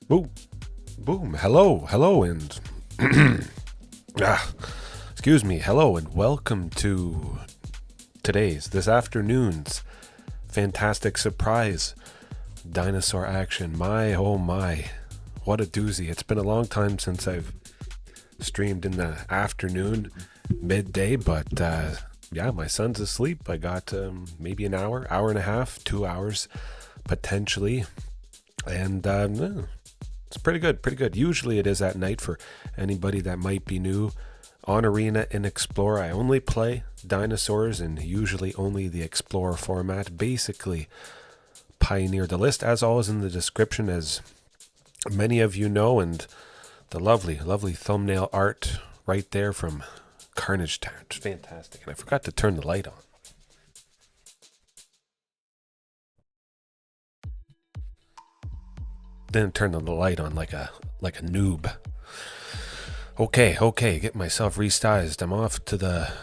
Boom, boom, hello, and excuse me, hello, and welcome to this afternoon's fantastic surprise dinosaur action. My, oh my, what a doozy. It's been a long time since I've streamed in the afternoon, midday, but yeah, my son's asleep. I got maybe an hour and a half, 2 hours, potentially, and it's pretty good. Usually it is at night for anybody that might be new. On Arena and Explorer, I only play dinosaurs and usually only the Explorer format. Basically, pioneered the list, as always in the description, as many of you know, and the lovely thumbnail art right there from Carnage Tyrant. Fantastic. And I forgot to turn the light on. Didn't turn the light on like a noob. Okay, get myself resized. I'm off to the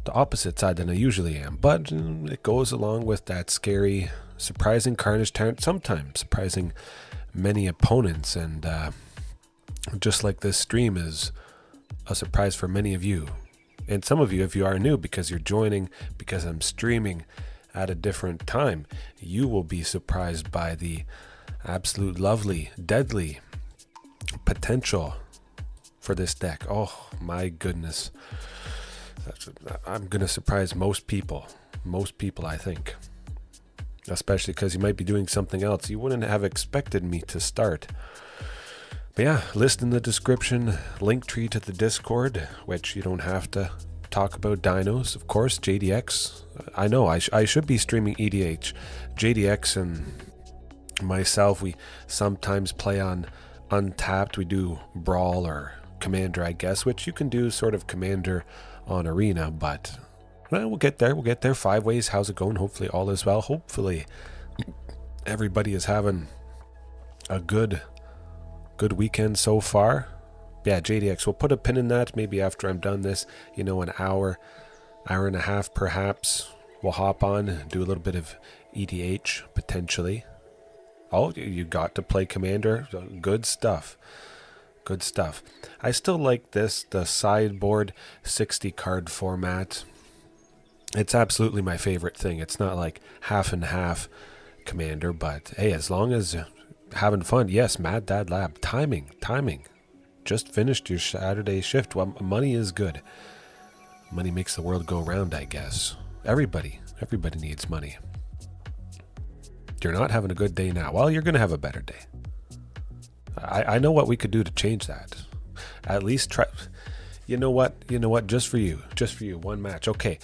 opposite side than I usually am, but it goes along with that scary, surprising Carnage Tyrant, sometimes surprising many opponents, and just like this stream is a surprise for many of you. And some of you, if you are new because you're joining because I'm streaming at a different time, you will be surprised by the absolute lovely, deadly potential for this deck. Oh my goodness. I'm gonna surprise most people, I think, especially because you might be doing something else you wouldn't have expected me to start. But yeah, list in the description, link tree to the Discord, which you don't have to talk about dinos, of course. JDX, I know I should be streaming EDH. JDX and myself, we sometimes play on Untapped. We do Brawl or Commander, I guess, which you can do sort of Commander on Arena, but well, we'll get there. 5 ways, how's it going? Hopefully all is well. Hopefully everybody is having a good weekend so far. Yeah, JDX, we'll put a pin in that. Maybe after I'm done this, an hour and a half perhaps, we'll hop on and do a little bit of EDH potentially. Oh, you got to play Commander. Good stuff. I still like the sideboard 60 card format. It's absolutely my favorite thing. It's not like half and half Commander, but hey, as long as having fun. Yes, Mad Dad Lab. Timing. Just finished your Saturday shift. Well, money is good. Money makes the world go round, I guess. Everybody needs money. You're not having a good day now. Well, you're going to have a better day. I know what we could do to change that. At least try. You know what? Just for you, one match. Okay.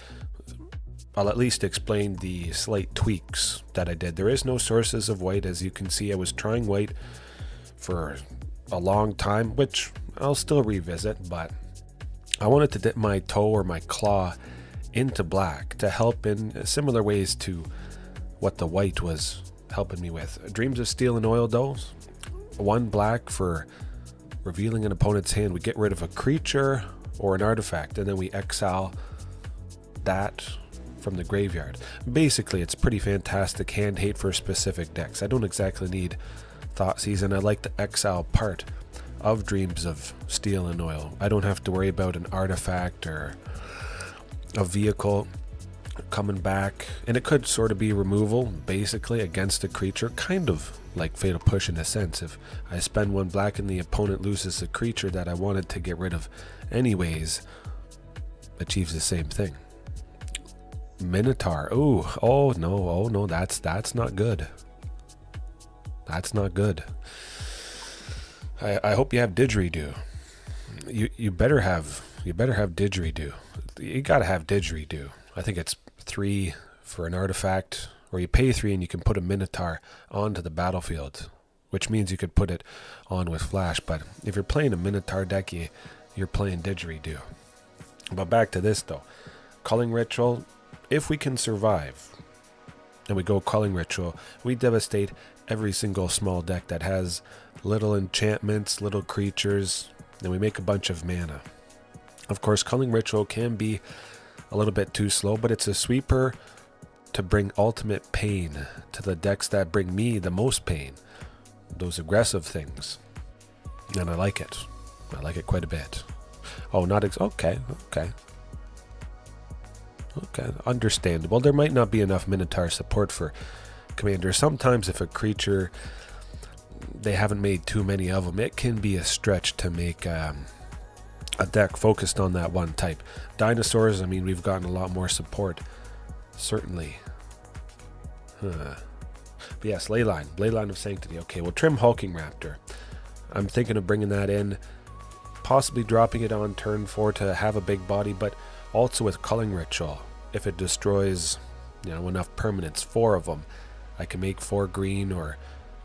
I'll at least explain the slight tweaks that I did. There is no sources of white. As you can see, I was trying white for a long time, which I'll still revisit, but I wanted to dip my toe or my claw into black to help in similar ways to what the white was helping me with. Dreams of Steel and Oil, though. 1 black for revealing an opponent's hand. We get rid of a creature or an artifact, and then we exile that from the graveyard. Basically, it's pretty fantastic hand hate for specific decks. I don't exactly need Thoughtseize, and I like the exile part of Dreams of Steel and Oil. I don't have to worry about an artifact or a vehicle coming back, and it could sort of be removal basically against a creature, kind of like Fatal Push in a sense. If I spend 1 black and the opponent loses a creature that I wanted to get rid of anyways, achieves the same thing. Minotaur. Oh no, that's not good. That's not good. I hope you have didgeridoo. You better have didgeridoo. You gotta have didgeridoo. I think it's 3 for an artifact, or you pay 3 and you can put a Minotaur onto the battlefield, which means you could put it on with flash. But if you're playing a Minotaur deck, you're playing didgeridoo. But back to this though. Culling Ritual. If we can survive and we go Culling Ritual, we devastate every single small deck that has little enchantments, little creatures, and we make a bunch of mana. Of course, Culling Ritual can be a little bit too slow, but it's a sweeper to bring ultimate pain to the decks that bring me the most pain. those aggressive things. And I like it. I like it quite a bit. Oh, not okay. Understandable. There might not be enough Minotaur support for Commander. Sometimes if a creature, they haven't made too many of them, it can be a stretch to make a deck focused on that one type. Dinosaurs, I mean, we've gotten a lot more support, certainly. But yes, Leyline of Sanctity. Okay, we'll trim Hulking Raptor. I'm thinking of bringing that in, possibly dropping it on turn 4 to have a big body, but also with Culling Ritual. If it destroys, enough permanents, 4 of them, I can make 4 green or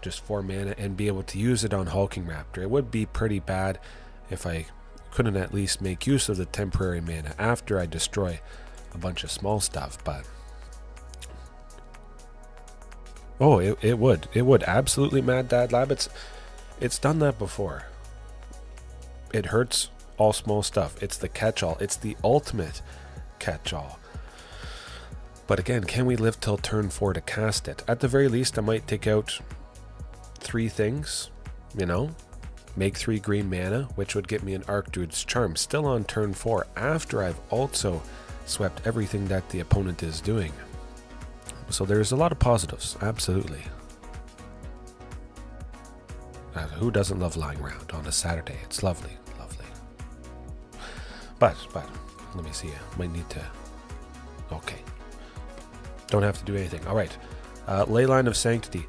just 4 mana and be able to use it on Hulking Raptor. It would be pretty bad if I couldn't at least make use of the temporary mana after I destroy a bunch of small stuff, but oh, it would absolutely. Mad Dad Lab, it's done that before. It hurts all small stuff. It's the catch-all. It's the ultimate catch-all. But again, can we live till turn 4 to cast it? At the very least, I might take out 3 things, make 3 green mana, which would get me an Archdruid's Charm still on turn 4 after I've also swept everything that the opponent is doing. So there's a lot of positives, absolutely. Who doesn't love lying around on a Saturday? It's lovely. But let me see. I might need to. Okay. Don't have to do anything. All right. Leyline of Sanctity.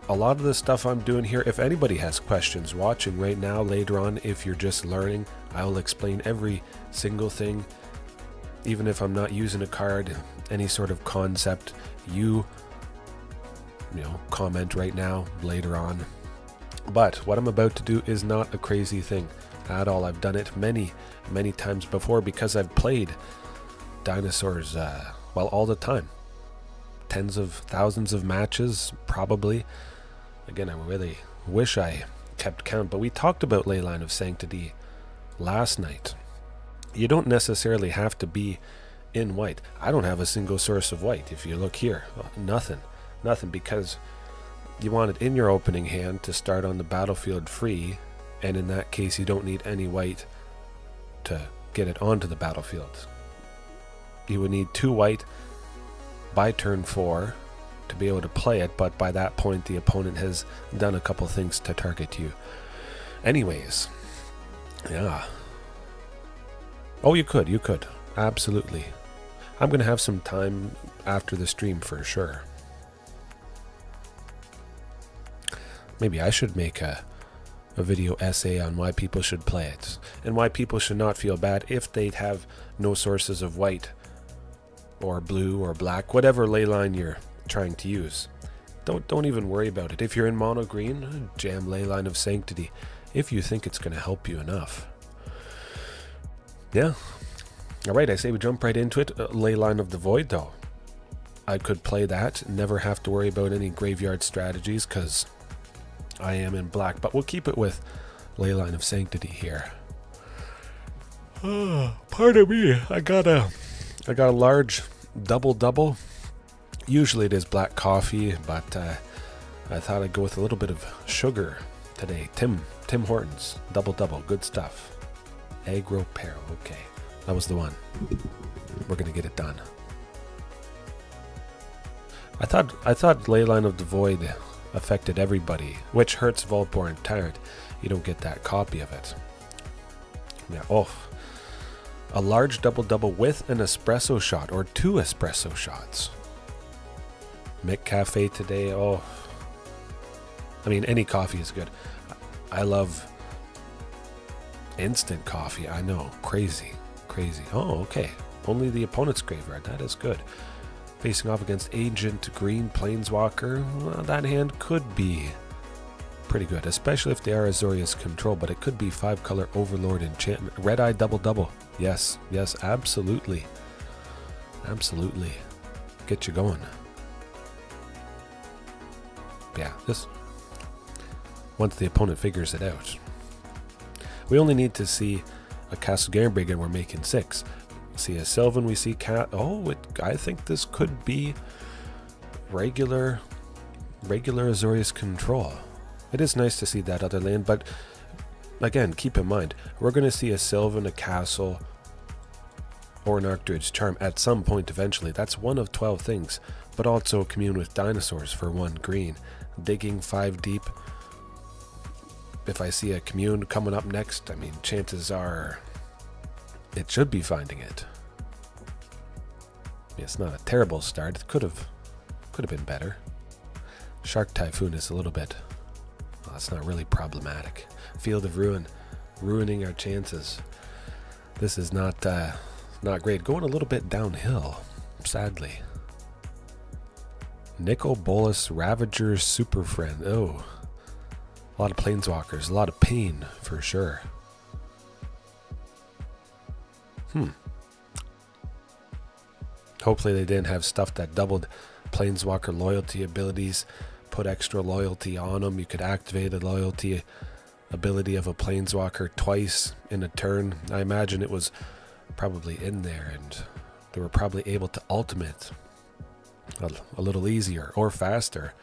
A lot of the stuff I'm doing here, if anybody has questions watching right now, later on, if you're just learning, I will explain every single thing. Even if I'm not using a card, any sort of concept, you comment right now, later on. But what I'm about to do is not a crazy thing at all. I've done it many times before because I've played Dinosaurs, all the time. Tens of thousands of matches, probably. Again, I really wish I kept count, but we talked about Leyline of Sanctity last night. You don't necessarily have to be in white. I don't have a single source of white. If you look here, nothing, because you want it in your opening hand to start on the battlefield free, and in that case you don't need any white to get it onto the battlefield. You would need 2 white by turn 4 to be able to play it, but by that point the opponent has done a couple things to target you. Anyways, yeah. Oh, you could. Absolutely. I'm going to have some time after the stream for sure. Maybe I should make a video essay on why people should play it, and why people should not feel bad if they have no sources of white or blue or black, whatever leyline you're trying to use. Don't even worry about it. If you're in mono green, jam Leyline of Sanctity if you think it's going to help you enough. Yeah. Alright, I say we jump right into it. Leyline of the Void, though. I could play that, never have to worry about any graveyard strategies because I am in black, but we'll keep it with Leyline of Sanctity here. Pardon me, I got a large double. Usually it is black coffee, but I thought I'd go with a little bit of sugar today. Tim Hortons double, good stuff. Aggro Peril, okay, that was the one. We're gonna get it done. I thought Leyline of the Void affected everybody, which hurts Vaultborn Tyrant. You don't get that copy of it. Yeah, a large double with an espresso shot, or 2 espresso shots. McCafe today, I mean, any coffee is good. I love instant coffee, I know, crazy. Oh, okay, only the opponent's graveyard, that is good. Facing off against Agent Green Planeswalker, well, that hand could be pretty good, especially if they are Azorius Control, but it could be 5-color Overlord enchantment. Red Eye double. Yes, absolutely. Get you going. Yeah, this, once the opponent figures it out. We only need to see a Castle Garenbrig and we're making 6. See a Sylvan, we see I think this could be regular Azorius Control. It is nice to see that other land, but again, keep in mind, we're going to see a Sylvan, a Castle, or an Archdruid's Charm at some point eventually. That's one of 12 things, but also a Commune with Dinosaurs for 1 green. Digging 5 deep. If I see a Commune coming up next, I mean, chances are it should be finding it. It's not a terrible start. It could have been better. Shark Typhoon is a little bit, well, it's not really problematic. Field of Ruin, ruining our chances. This is not great. Going a little bit downhill, sadly. Nicol Bolas Ravager Super Friend. Oh, a lot of planeswalkers, a lot of pain for sure. Hopefully they didn't have stuff that doubled planeswalker loyalty abilities, put extra loyalty on them. You could activate a loyalty ability of a planeswalker twice in a turn. I imagine it was probably in there, and they were probably able to ultimate a little easier or faster,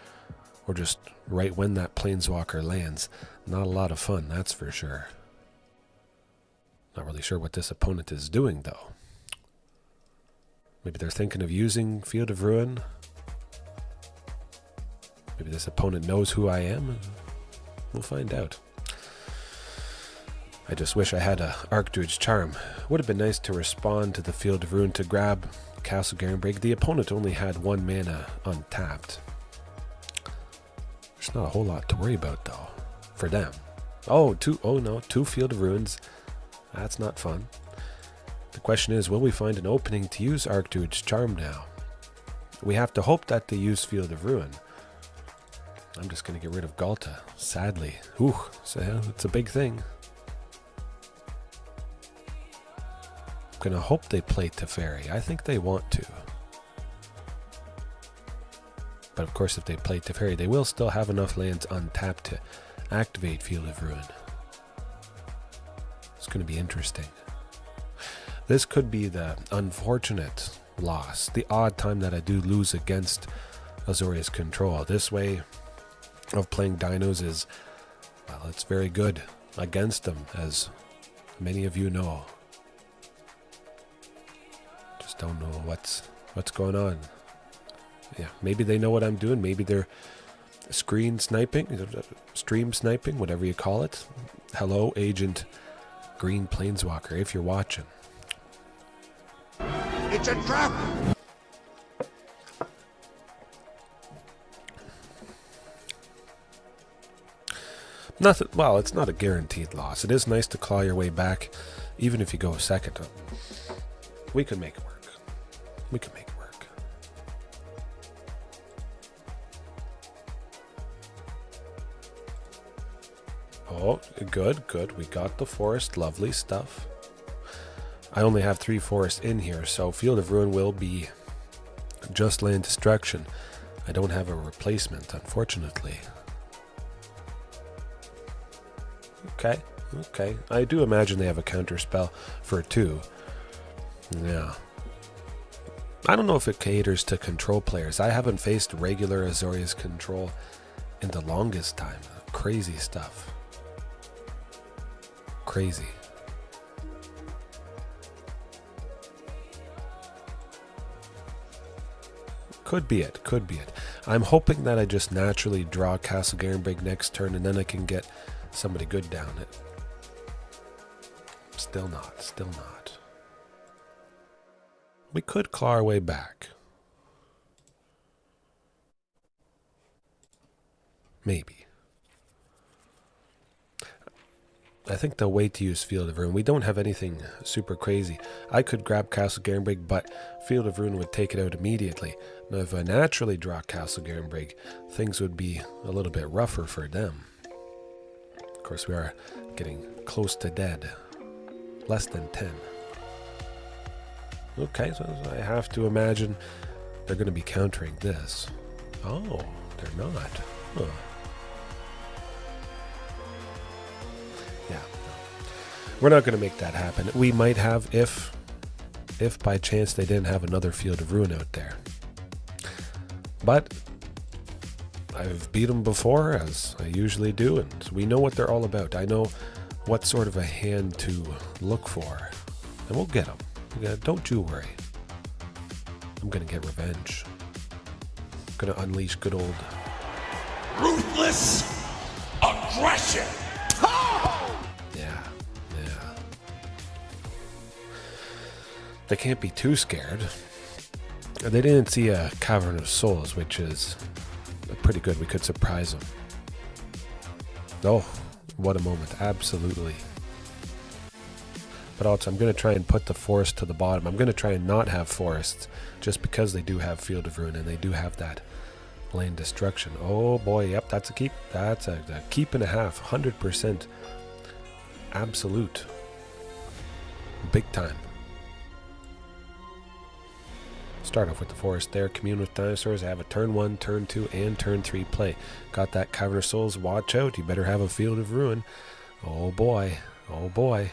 or just right when that planeswalker lands. Not a lot of fun, that's for sure. Not really sure what this opponent is doing, though. Maybe they're thinking of using Field of Ruin. Maybe this opponent knows who I am. We'll find out. I just wish I had a Archdruid's Charm. Would have been nice to respond to the Field of Ruin to grab Castle Garenbrig. The opponent only had 1 mana untapped. There's not a whole lot to worry about, though, for them. Oh, 2 Field of Ruins. That's not fun. The question is, will we find an opening to use Archdruid's Charm now? We have to hope that they use Field of Ruin. I'm just going to get rid of Ghalta, sadly. Ooh, so it's a big thing. I'm going to hope they play Teferi. I think they want to. But of course, if they play Teferi, they will still have enough lands untapped to activate Field of Ruin. It's going to be interesting. This could be the unfortunate loss, the odd time that I do lose against Azorius Control. This way of playing Dinos is, well, it's very good against them, as many of you know. Just don't know what's going on. Yeah, maybe they know what I'm doing. Maybe they're stream sniping, whatever you call it. Hello, Agent Green Planeswalker, if you're watching. It's a trap! Nothing. Well, it's not a guaranteed loss. It is nice to claw your way back, even if you go second. We can make it work. We can make it work. Oh, good. We got the forest. Lovely stuff. I only have 3 forests in here, so Field of Ruin will be just land destruction. I don't have a replacement, unfortunately. Okay. I do imagine they have a counter spell for 2. Yeah. I don't know if it caters to control players. I haven't faced regular Azorius Control in the longest time. Crazy stuff. Crazy. Could be it. I'm hoping that I just naturally draw Castle Garenbrig next turn, and then I can get somebody good down it. Still not. We could claw our way back. Maybe. I think they'll wait to use Field of Ruin. We don't have anything super crazy. I could grab Castle Garenbrig, but Field of Ruin would take it out immediately. Now, if I naturally draw Castle Garenbrig, things would be a little bit rougher for them. Of course, we are getting close to dead. Less than 10. Okay, so I have to imagine they're going to be countering this. Oh, they're not. Huh. Yeah, we're not going to make that happen. We might have if by chance they didn't have another Field of Ruin out there. But I've beat them before, as I usually do, and we know what they're all about. I know what sort of a hand to look for, and we'll get them. Don't you worry. I'm gonna get revenge. I'm gonna unleash good old ruthless aggression. Yeah. They can't be too scared. They didn't see a Cavern of Souls, which is pretty good. We could surprise them. Oh, what a moment. Absolutely. But also, I'm going to try and put the forest to the bottom. I'm going to try and not have forests, just because they do have Field of Ruin, and they do have that lane destruction. Oh boy, yep, that's a keep. That's a keep and a half. 100%. Absolute. Big time. Start off with the forest there. Commune with dinosaurs. I have a turn 1, turn 2, and turn 3 play. Got that Cavern of Souls. Watch out. You better have a Field of Ruin. Oh boy. Oh boy.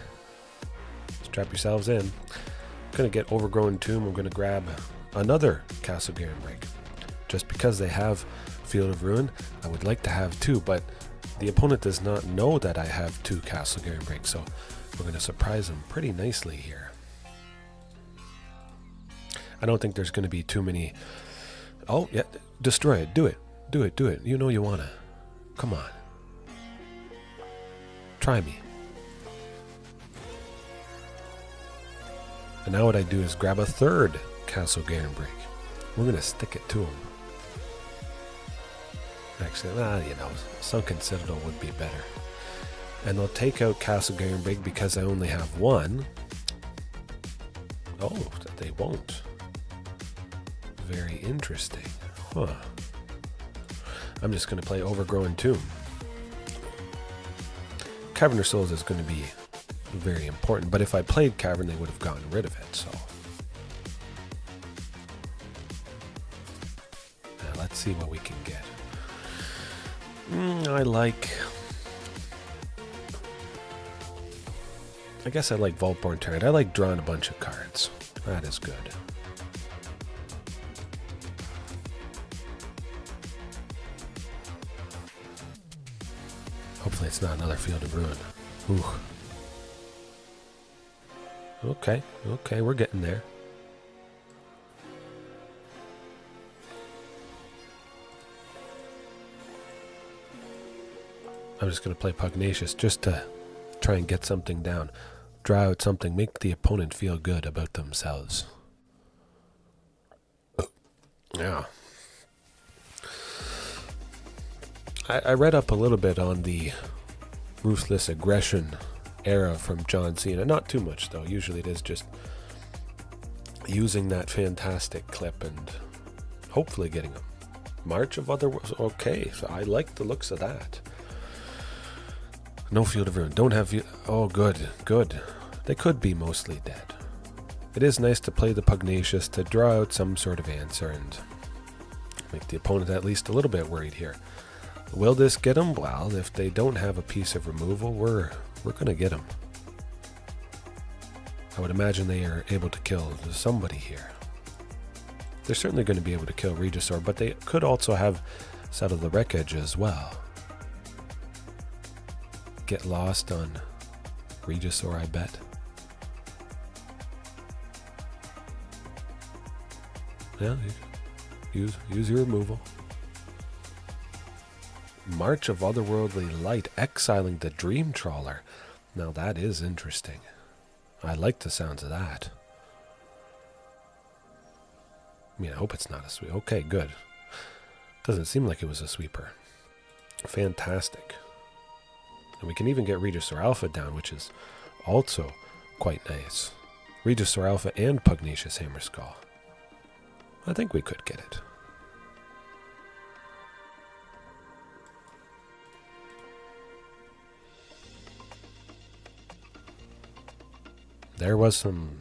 Strap yourselves in. I'm going to get Overgrown Tomb. I'm going to grab another Castle Garenbrig. Just because they have Field of Ruin, I would like to have 2, but the opponent does not know that I have 2 Castle Garenbrig, so we're going to surprise them pretty nicely here. I don't think there's going to be too many... Oh, yeah, destroy it. Do it. Do it, do it. You know you want to. Come on. Try me. And now what I do is grab a third Castle Garenbrig. We're going to stick it to him. Actually, Sunken Citadel would be better. And they'll take out Castle Garenbrig because I only have 1. Oh, they won't. Very interesting. Huh. I'm just going to play Overgrown Tomb. Cavern of Souls is going to be very important, but if I played Cavern, they would have gotten rid of it, so. Now, let's see what we can get. I guess I like Vaultborn Tyrant. I like drawing a bunch of cards. That is good. Hopefully it's not another Field of Ruin. Ooh. Okay, we're getting there. I'm just going to play Pugnacious just to try and get something down. Draw out something, make the opponent feel good about themselves. Yeah. I read up a little bit on the ruthless aggression era from John Cena. Not too much, though. Usually it is just using that fantastic clip and hopefully getting them. March of Other Worlds. Okay, so I like the looks of that. No Field of Ruin. Don't have... Oh, good. They could be mostly dead. It is nice to play the Pugnacious to draw out some sort of answer and make the opponent at least a little bit worried here. Will this get them? Well, if they don't have a piece of removal, we're going to get them. I would imagine they are able to kill somebody here. They're certainly going to be able to kill Regisaur, but they could also have Settle the Wreckage as well. Get lost on Regisaur, I bet. Yeah, use your removal. March of Otherworldly Light, exiling the Dream Trawler. Now that is interesting. I like the sounds of that. I mean, I hope it's not a sweep. Okay, good. Doesn't seem like it was a sweeper. Fantastic. And we can even get Regisaur Alpha down, which is also quite nice. Regisaur Alpha and Pugnacious Hammerskull. I think we could get it. There was some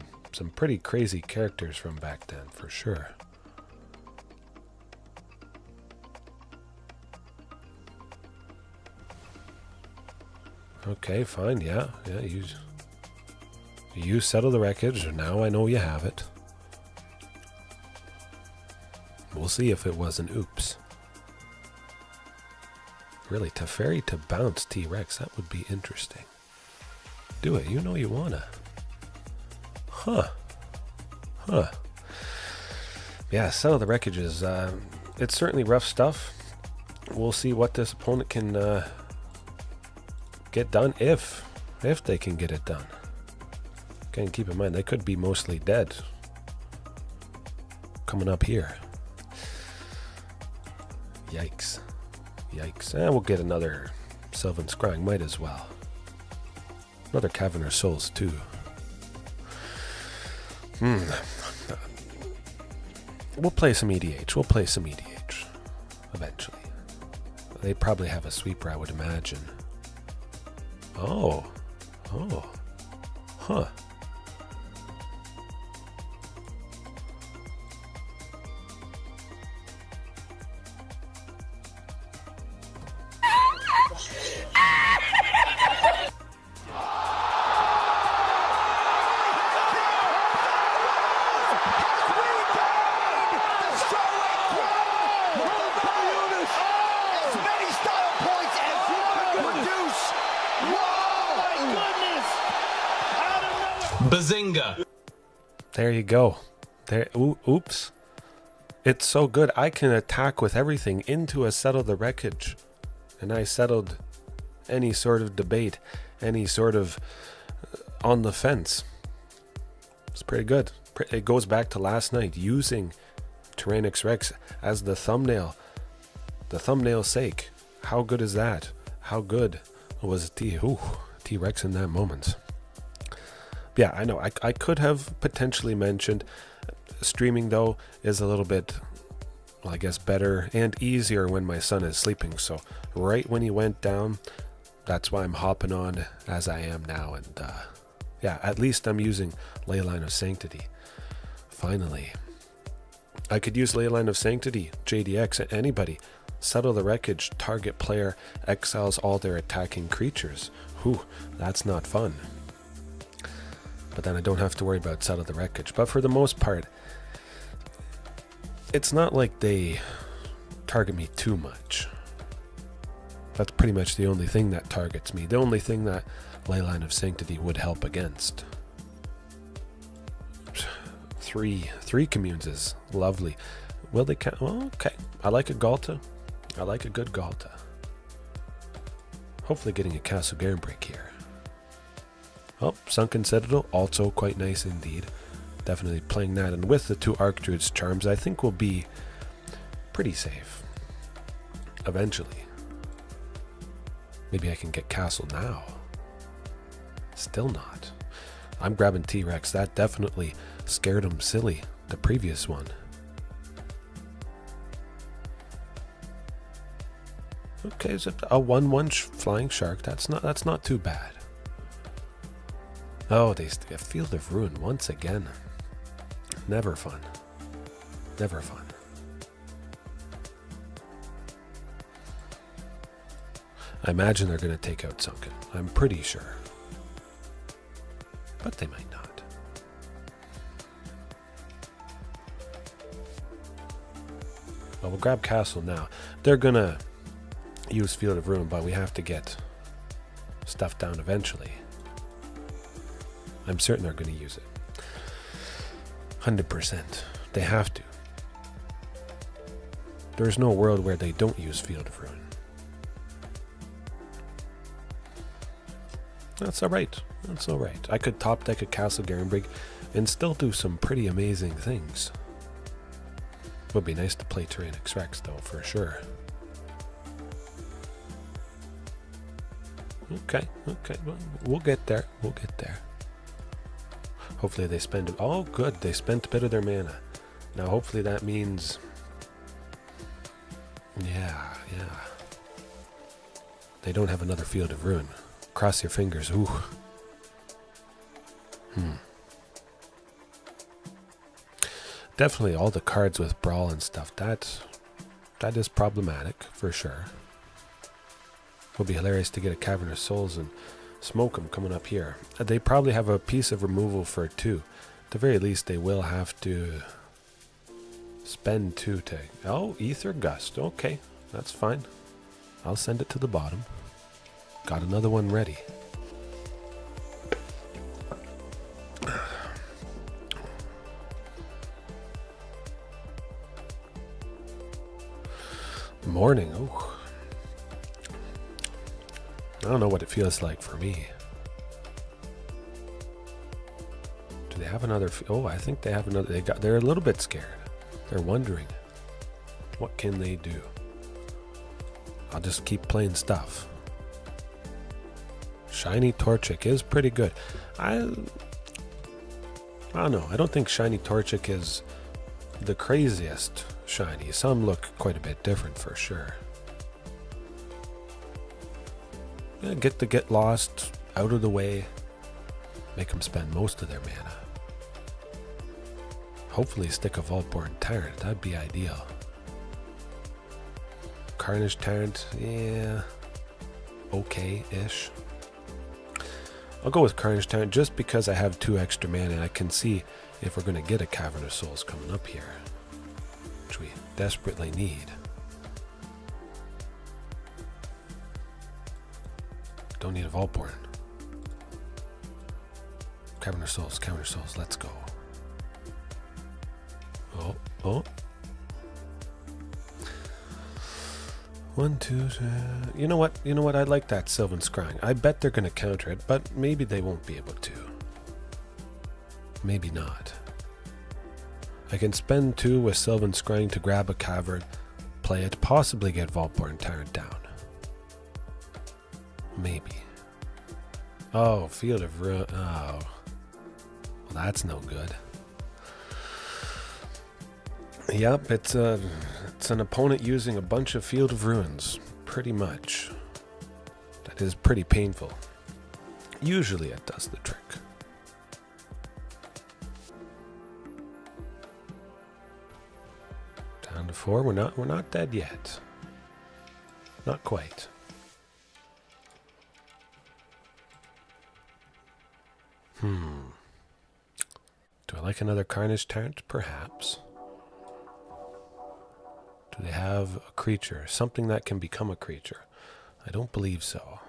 pretty crazy characters from back then, for sure. Okay, fine, yeah, you settle the wreckage, now I know you have it. We'll see if it was an oops. Really, Teferi to bounce T-Rex, that would be interesting. Do it, you know you wanna. Huh. Yeah, Settle the Wreckages. It's certainly rough stuff. We'll see what this opponent can get done, if they can get it done. Again, keep in mind, they could be mostly dead. Coming up here. Yikes. And we'll get another Sylvan Scrying, might as well. Another Cavern of Souls, too. We'll play some EDH. Eventually. They probably have a sweeper, I would imagine. Oh. Huh. Bazinga! There you go. There. Oops. It's so good. I can attack with everything into a Settle the Wreckage. And I settled any sort of debate, any sort of on the fence. It's pretty good. It goes back to last night, using Tyrranax Rex as the thumbnail. The thumbnail's sake. How good is that? How good was T-Rex in that moment? Yeah, I know. I could have potentially mentioned streaming, though, is a little bit, well, I guess, better and easier when my son is sleeping. So right when he went down, that's why I'm hopping on as I am now. And yeah, at least I'm using Leyline of Sanctity. Finally. I could use Leyline of Sanctity, JDX, anybody. Settle the Wreckage, target player exiles all their attacking creatures. Whew, that's not fun. But then I don't have to worry about Settle the Wreckage. But for the most part, it's not like they target me too much. That's pretty much the only thing that targets me. The only thing that Leyline of Sanctity would help against. Three communes is lovely. Will they count? Well, okay. I like a Ghalta. I like a good Ghalta. Hopefully getting a Castle Garenbrig here. Oh, Sunken Citadel, also quite nice indeed. Definitely playing that, and with the two Archdruid's charms, I think we'll be pretty safe. Eventually. Maybe I can get Castle now. Still not. I'm grabbing T-Rex. That definitely scared him silly, the previous one. Okay, is it a 1/1 flying shark? That's not too bad. Oh, they a Field of Ruin once again. Never fun. Never fun. I imagine they're going to take out Sunken. I'm pretty sure. But they might not. Well, we'll grab Castle now. They're going to use Field of Ruin, but we have to get stuff down eventually. I'm certain they're going to use it. 100%. They have to. There's no world where they don't use Field of Ruin. That's alright. That's alright. I could top deck a Castle Garenbrig and still do some pretty amazing things. Would be nice to play Tyrranax Rex, though, for sure. Okay, well, we'll get there. We'll get there. Hopefully they spend it. Oh, good. They spent a bit of their mana. Now, hopefully that means... Yeah. They don't have another Field of Ruin. Cross your fingers. Ooh. Definitely all the cards with Brawl and stuff. That is problematic, for sure. Would be hilarious to get a Cavern of Souls and smoke them coming up here. They probably have a piece of removal for 2. At the very least, they will have to spend 2 to... Oh, Ether Gust. Okay, that's fine. I'll send it to the bottom. Got another one ready. Morning. Oh, I don't know what it feels like for me. Do they have another? Oh, I think they have another. They're a little bit scared. They're wondering, what can they do? I'll just keep playing stuff. Shiny Torchic is pretty good. I don't know. I don't think Shiny Torchic is the craziest shiny. Some look quite a bit different for sure. Yeah, get lost out of the way. Make them spend most of their mana. Hopefully stick a Vaultborn Tyrant. That'd be ideal. Carnage Tyrant, yeah, okay-ish. I'll go with Carnage Tyrant just because I have 2 extra mana and I can see if we're going to get a Cavern of Souls coming up here, which we desperately need. Don't need a Vaultborn. Cavern of Souls, let's go. Oh. 1, 2, 3. You know what? I like that Sylvan Scrying. I bet they're going to counter it, but maybe they won't be able to. Maybe not. I can spend 2 with Sylvan Scrying to grab a Cavern, play it, possibly get Vaultborn Tyrant down. Maybe. Oh, Field of Ruin. Oh. Well, that's no good. Yep, it's an opponent using a bunch of Field of Ruins, pretty much. That is pretty painful. Usually it does the trick. Down to 4. We're not dead yet. Not quite. Do I like another Carnage Tyrant? Perhaps. Do they have a creature? Something that can become a creature? I don't believe so.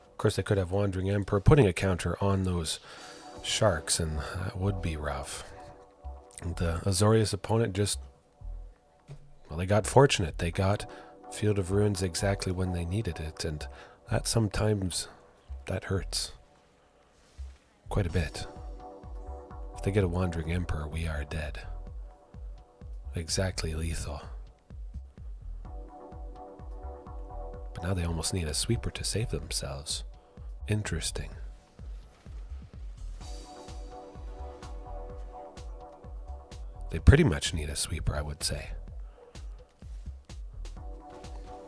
Of course, they could have Wandering Emperor, putting a counter on those sharks, and that would be rough. The Azorius opponent just... Well, they got fortunate. They got Field of Ruins exactly when they needed it, and that sometimes... that hurts. Quite a bit. If they get a Wandering Emperor, we are dead. Exactly lethal. But now they almost need a sweeper to save themselves. Interesting. They pretty much need a sweeper, I would say.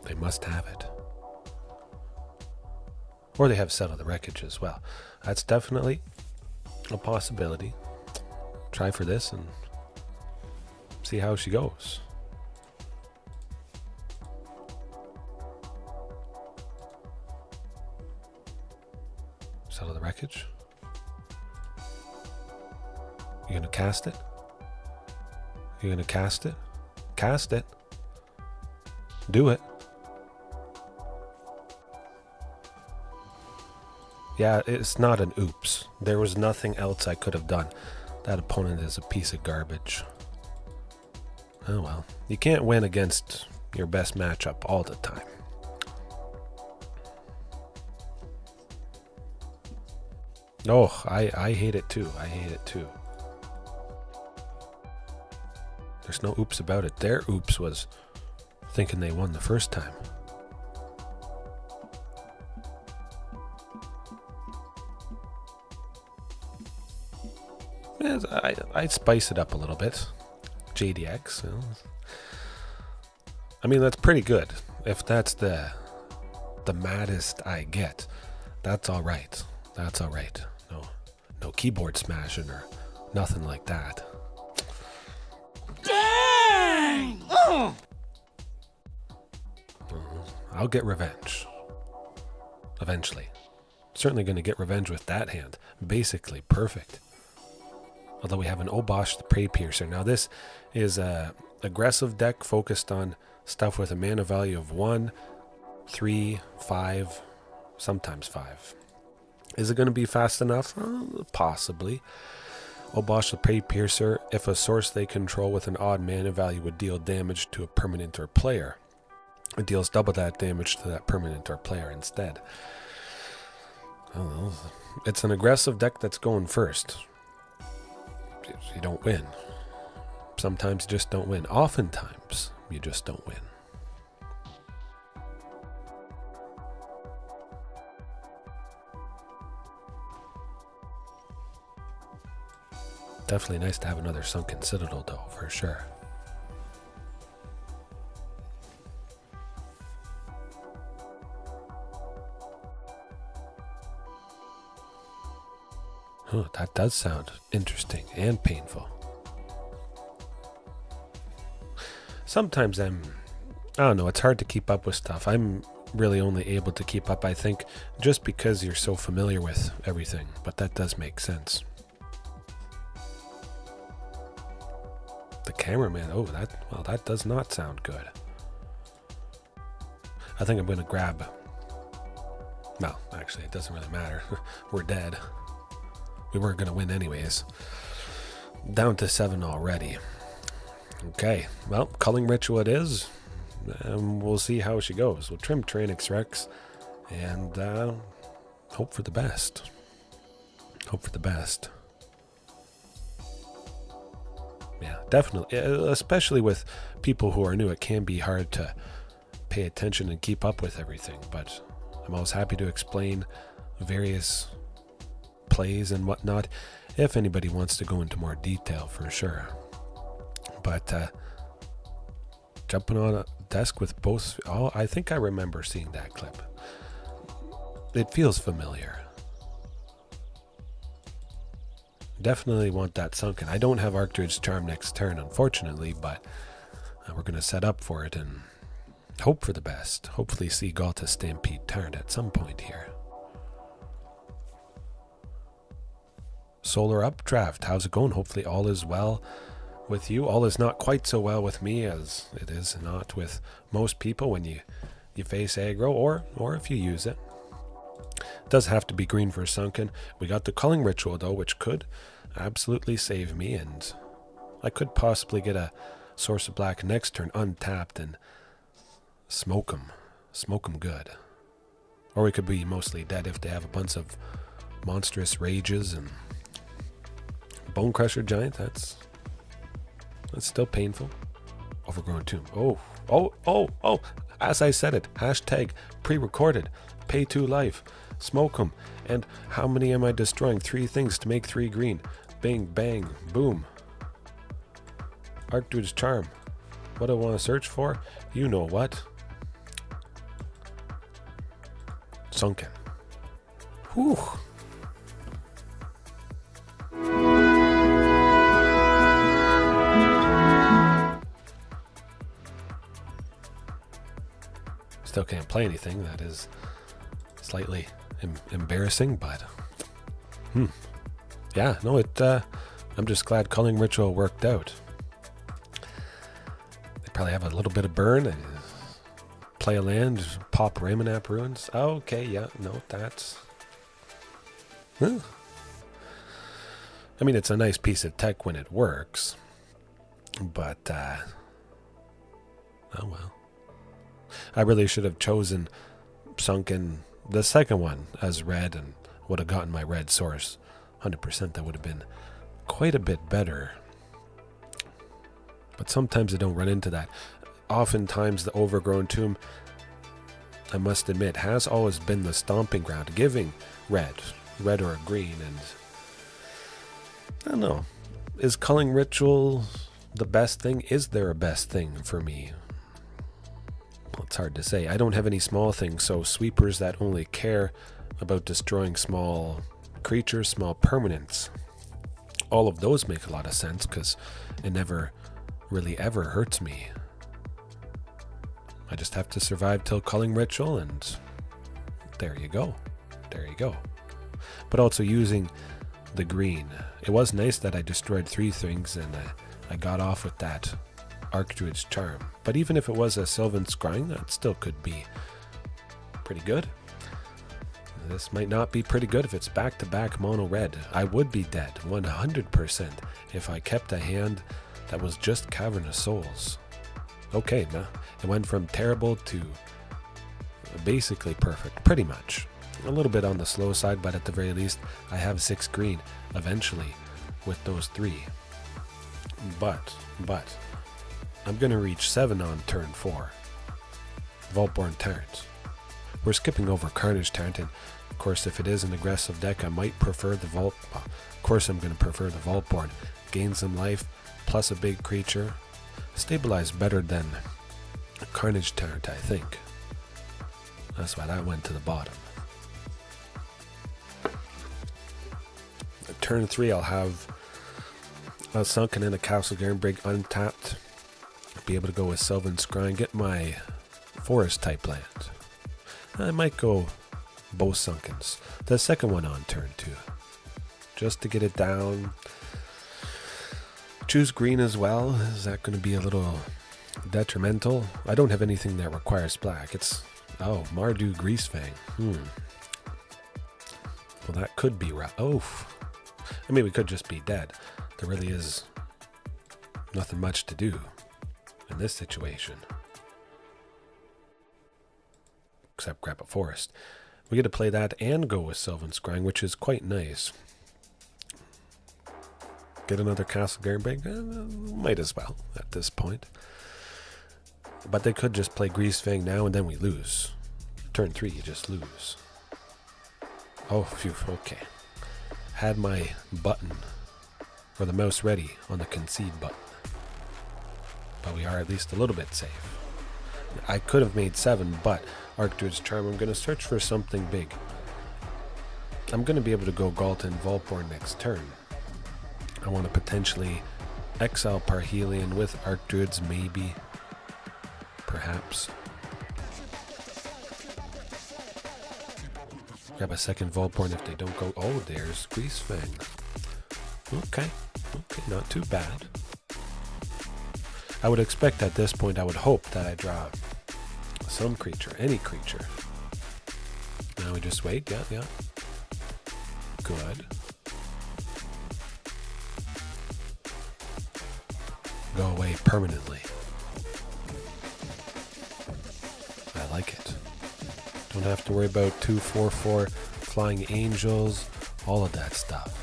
They must have it. Or they have Settle the Wreckage as well. That's definitely a possibility. Try for this and see how she goes. Settle the Wreckage. You gonna cast it? You gonna cast it? Cast it. Do it. Yeah, it's not an oops. There was nothing else I could have done. That opponent is a piece of garbage. Oh well. You can't win against your best matchup all the time. Oh, I hate it too. I hate it too. There's no oops about it. Their oops was thinking they won the first time. I spice it up a little bit. JDX. You know. I mean, that's pretty good. If that's the maddest I get, that's all right. That's all right. No keyboard smashing or nothing like that. Dang! I'll get revenge. Eventually. Certainly going to get revenge with that hand. Basically perfect. Although we have an Obosh the Prey Piercer. Now this is a aggressive deck focused on stuff with a mana value of 1, 3, 5, sometimes 5. Is it going to be fast enough? Possibly. Obosh the Prey Piercer, if a source they control with an odd mana value would deal damage to a permanent or player. It deals double that damage to that permanent or player instead. Oh, it's an aggressive deck that's going first. You don't win. Sometimes you just don't win. Oftentimes, you just don't win. Definitely nice to have another Sunken Citadel, though, for sure. Oh, that does sound interesting and painful. Sometimes I don't know, it's hard to keep up with stuff. I'm really only able to keep up, I think, just because you're so familiar with everything. But that does make sense. The cameraman, oh, that does not sound good. I think I'm going to grab... Well, actually, it doesn't really matter. We're dead. We weren't going to win anyways. Down to 7 already. Okay, well, Culling Ritual it is. We'll see how she goes. We'll trim Tyrranax Rex and hope for the best. Hope for the best. Yeah, definitely. Especially with people who are new, it can be hard to pay attention and keep up with everything. But I'm always happy to explain various plays and whatnot if anybody wants to go into more detail, for sure. But jumping on a desk with both... Oh, I think I remember seeing that clip. It feels familiar. Definitely want that Sunken. I don't have Archdruid's Charm next turn, unfortunately, but we're going to set up for it and hope for the best. Hopefully see Ghalta Stampede Tyrant at some point here. Solar Updraft, how's it going? Hopefully all is well with you. All is not quite so well with me as it is not with most people when you face aggro or if you use it. It does have to be green for Sunken. We got the Culling Ritual though, which could absolutely save me, and I could possibly get a Source of Black next turn untapped and smoke them good. Or we could be mostly dead if they have a bunch of monstrous rages and Bone Crusher Giant. That's still painful. Overgrown Tomb. Oh, as I said it, hashtag pre-recorded, pay 2 life, smoke them. And how many am I destroying? 3 things to make 3 green. Bing, bang, boom. Archdruid's Charm. What do I want to search for? You know what. Sunken. Whew. Still can't play anything. That is slightly embarrassing, but yeah, no, I'm just glad Culling Ritual worked out. They probably have a little bit of burn and play a land, pop Ramonap Ruins. Okay, yeah, no, that's... I mean, it's a nice piece of tech when it works, but oh well. I really should have chosen Sunken, the second one, as red, and would have gotten my red source. 100%, that would have been quite a bit better. But sometimes I don't run into that. Oftentimes the Overgrown Tomb, I must admit, has always been the stomping ground, giving red or green, and I don't know. Is Culling Ritual the best thing? Is there a best thing for me? Well, it's hard to say. I don't have any small things, so sweepers that only care about destroying small creatures, small permanents, all of those make a lot of sense because it never really ever hurts me. I just have to survive till Culling Ritual, and there you go. There you go. But also using the green. It was nice that I destroyed 3 things and I got off with that Archdruid's Charm. But even if it was a Sylvan Scrying, that still could be pretty good. This might not be pretty good if it's back-to-back mono red. I would be dead 100% if I kept a hand that was just Cavern of Souls. Okay, now it went from terrible to basically perfect, pretty much. A little bit on the slow side, but at the very least, I have 6 green eventually with those 3. But, I'm going to reach 7 on turn 4. Vaultborn Tyrant. We're skipping over Carnage Tyrant, and of course, if it is an aggressive deck, I might prefer the Vault. Of course, I'm going to prefer the Vaultborn. Gain some life, plus a big creature. Stabilize better than Carnage Tyrant, I think. That's why that went to the bottom. At turn 3, I'll have Sunken in a Castle Garenbrig untapped. Be able to go with Sylvan Scrying, get my forest type land. I might go both Sunkens. The second one on turn 2. Just to get it down. Choose green as well. Is that going to be a little detrimental? I don't have anything that requires black. It's, oh, Mardu Greasefang. Well, that could be right. Oh, I mean, we could just be dead. There really is nothing much to do in this situation. Except grab a forest. We get to play that and go with Sylvan Scrying, which is quite nice. Get another Castle Garenbrig? Might as well at this point. But they could just play Greasefang now and then we lose. Turn 3, you just lose. Oh, phew, okay. Had my button, or the mouse ready on the concede button. But we are at least a little bit safe. I could have made 7, but Archdruid's Charm, I'm going to search for something big. I'm going to be able to go Ghalta and Vaultborn next turn. I want to potentially exile Parhelion with Archdruids, maybe. Perhaps. Grab a second Vaultborn if they don't go. Oh, there's Greasefang. Okay, not too bad. I would expect at this point, I would hope that I draw some creature, any creature. Now we just wait, yeah. Good. Go away permanently. I like it. Don't have to worry about 2/4/4 flying angels, all of that stuff.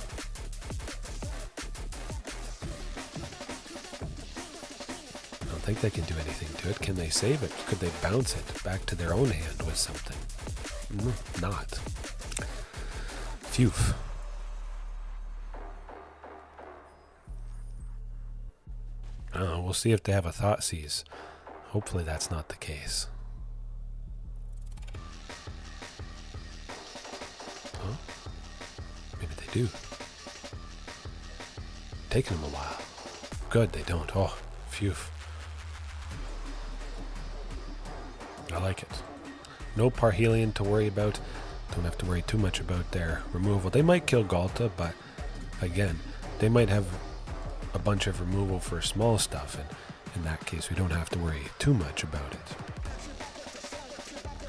I don't think they can do anything to it. Can they save it? Could they bounce it back to their own hand with something? Not. Phew. We'll see if they have a Thoughtseize. Hopefully that's not the case. Huh? Maybe they do. Taking them a while. Good, they don't. Oh, phew. I like it. No Parhelion to worry about. Don't have to worry too much about their removal. They might kill Ghalta, but again, they might have a bunch of removal for small stuff, and in that case we don't have to worry too much about it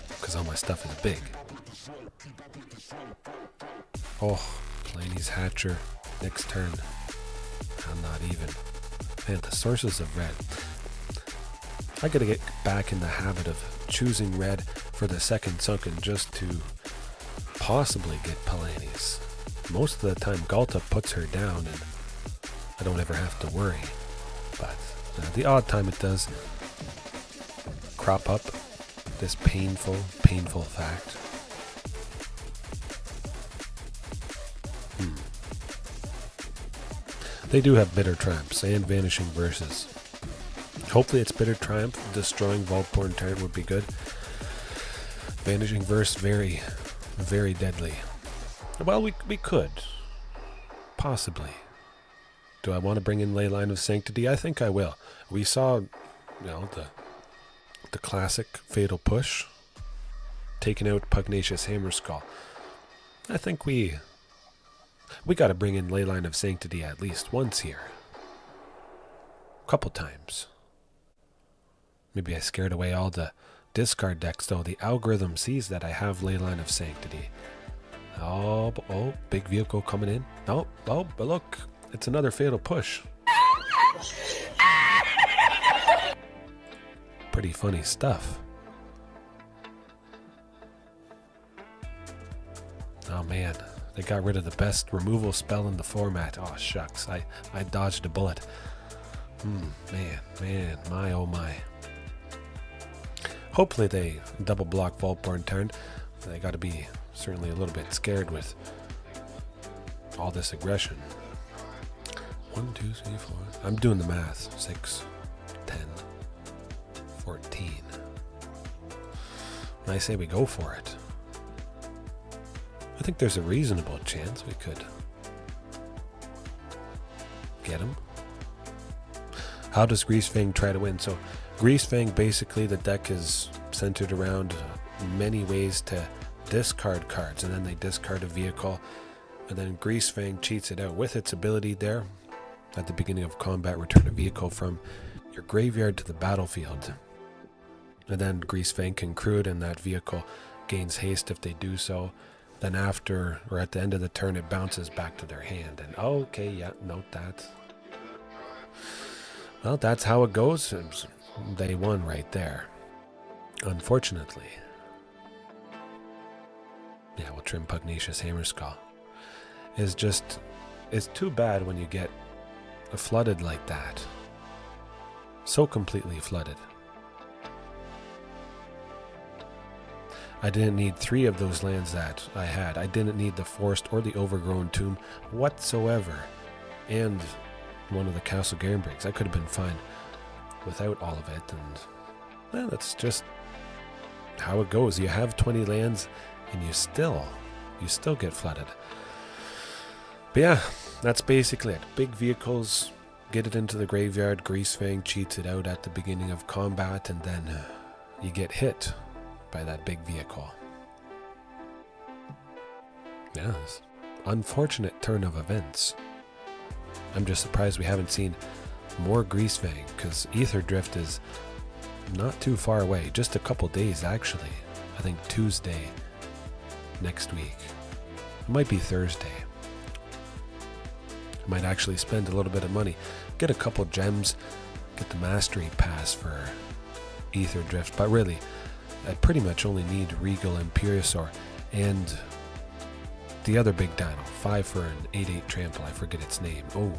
because all my stuff is big. Oh, Palani's Hatcher next turn. I'm not even. Man, the sources of red. I gotta get back in the habit of choosing red for the second Sunken just to possibly get Palani's. Most of the time Ghalta puts her down and I don't ever have to worry, but the odd time it does crop up, this painful fact. They do have Bitter Triumphs and Vanishing Verses. Hopefully it's Bitter Triumph. Destroying Vaultborn Tyrant would be good. Vanishing Verse, very, very deadly. Well, we could. Possibly. Do I want to bring in Leyline of Sanctity? I think I will. We saw, the classic Fatal Push, taking out Pugnacious Hammerskull. I think we got to bring in Leyline of Sanctity at least once here. A couple times. Maybe I scared away all the discard decks, though. The algorithm sees that I have Leyline of Sanctity. Oh, big vehicle coming in. Oh, but look, it's another fatal push. Pretty funny stuff. Oh man, they got rid of the best removal spell in the format. Oh shucks, I dodged a bullet. Man, my oh my. Hopefully they double block Vaultborn Tyrant. They got to be certainly a little bit scared with all this aggression. 1, 2, 3, 4. I'm doing the math. 6, 10, 14. And I say we go for it. I think there's a reasonable chance we could get him. How does Greasefang try to win? So Greasefang, basically the deck is centered around many ways to discard cards, and then they discard a vehicle, and then Greasefang cheats it out with its ability there. At the beginning of combat, return a vehicle from your graveyard to the battlefield. And then Greasefang can crew it, and that vehicle gains haste if they do so. Then after, or at the end of the turn, it bounces back to their hand. And okay, yeah, note that. Well, that's how it goes. They won right there. Unfortunately. Yeah, we'll trim Pugnacious Hammerskull. It's too bad when you get flooded like that. So completely flooded. I didn't need 3 of those lands that I had. I didn't need the Forest or the Overgrown Tomb whatsoever. And one of the Castle Garenbrigs. I could have been fine without all of it. And well, that's just how it goes. You have 20 lands and you still get flooded. But yeah, that's basically it. Big vehicles, get it into the graveyard. Greasefang cheats it out at the beginning of combat, and then you get hit by that big vehicle. Yeah, unfortunate turn of events. I'm just surprised we haven't seen more Greasefang, because Aetherdrift is not too far away. Just a couple days, actually. I think Tuesday next week. It might be Thursday. I might actually spend a little bit of money, get a couple gems, get the Mastery Pass for Aetherdrift. But really, I pretty much only need Regal Imperiosaur and the other big dino. 5 for an 8/8 trample. I forget its name. Oh.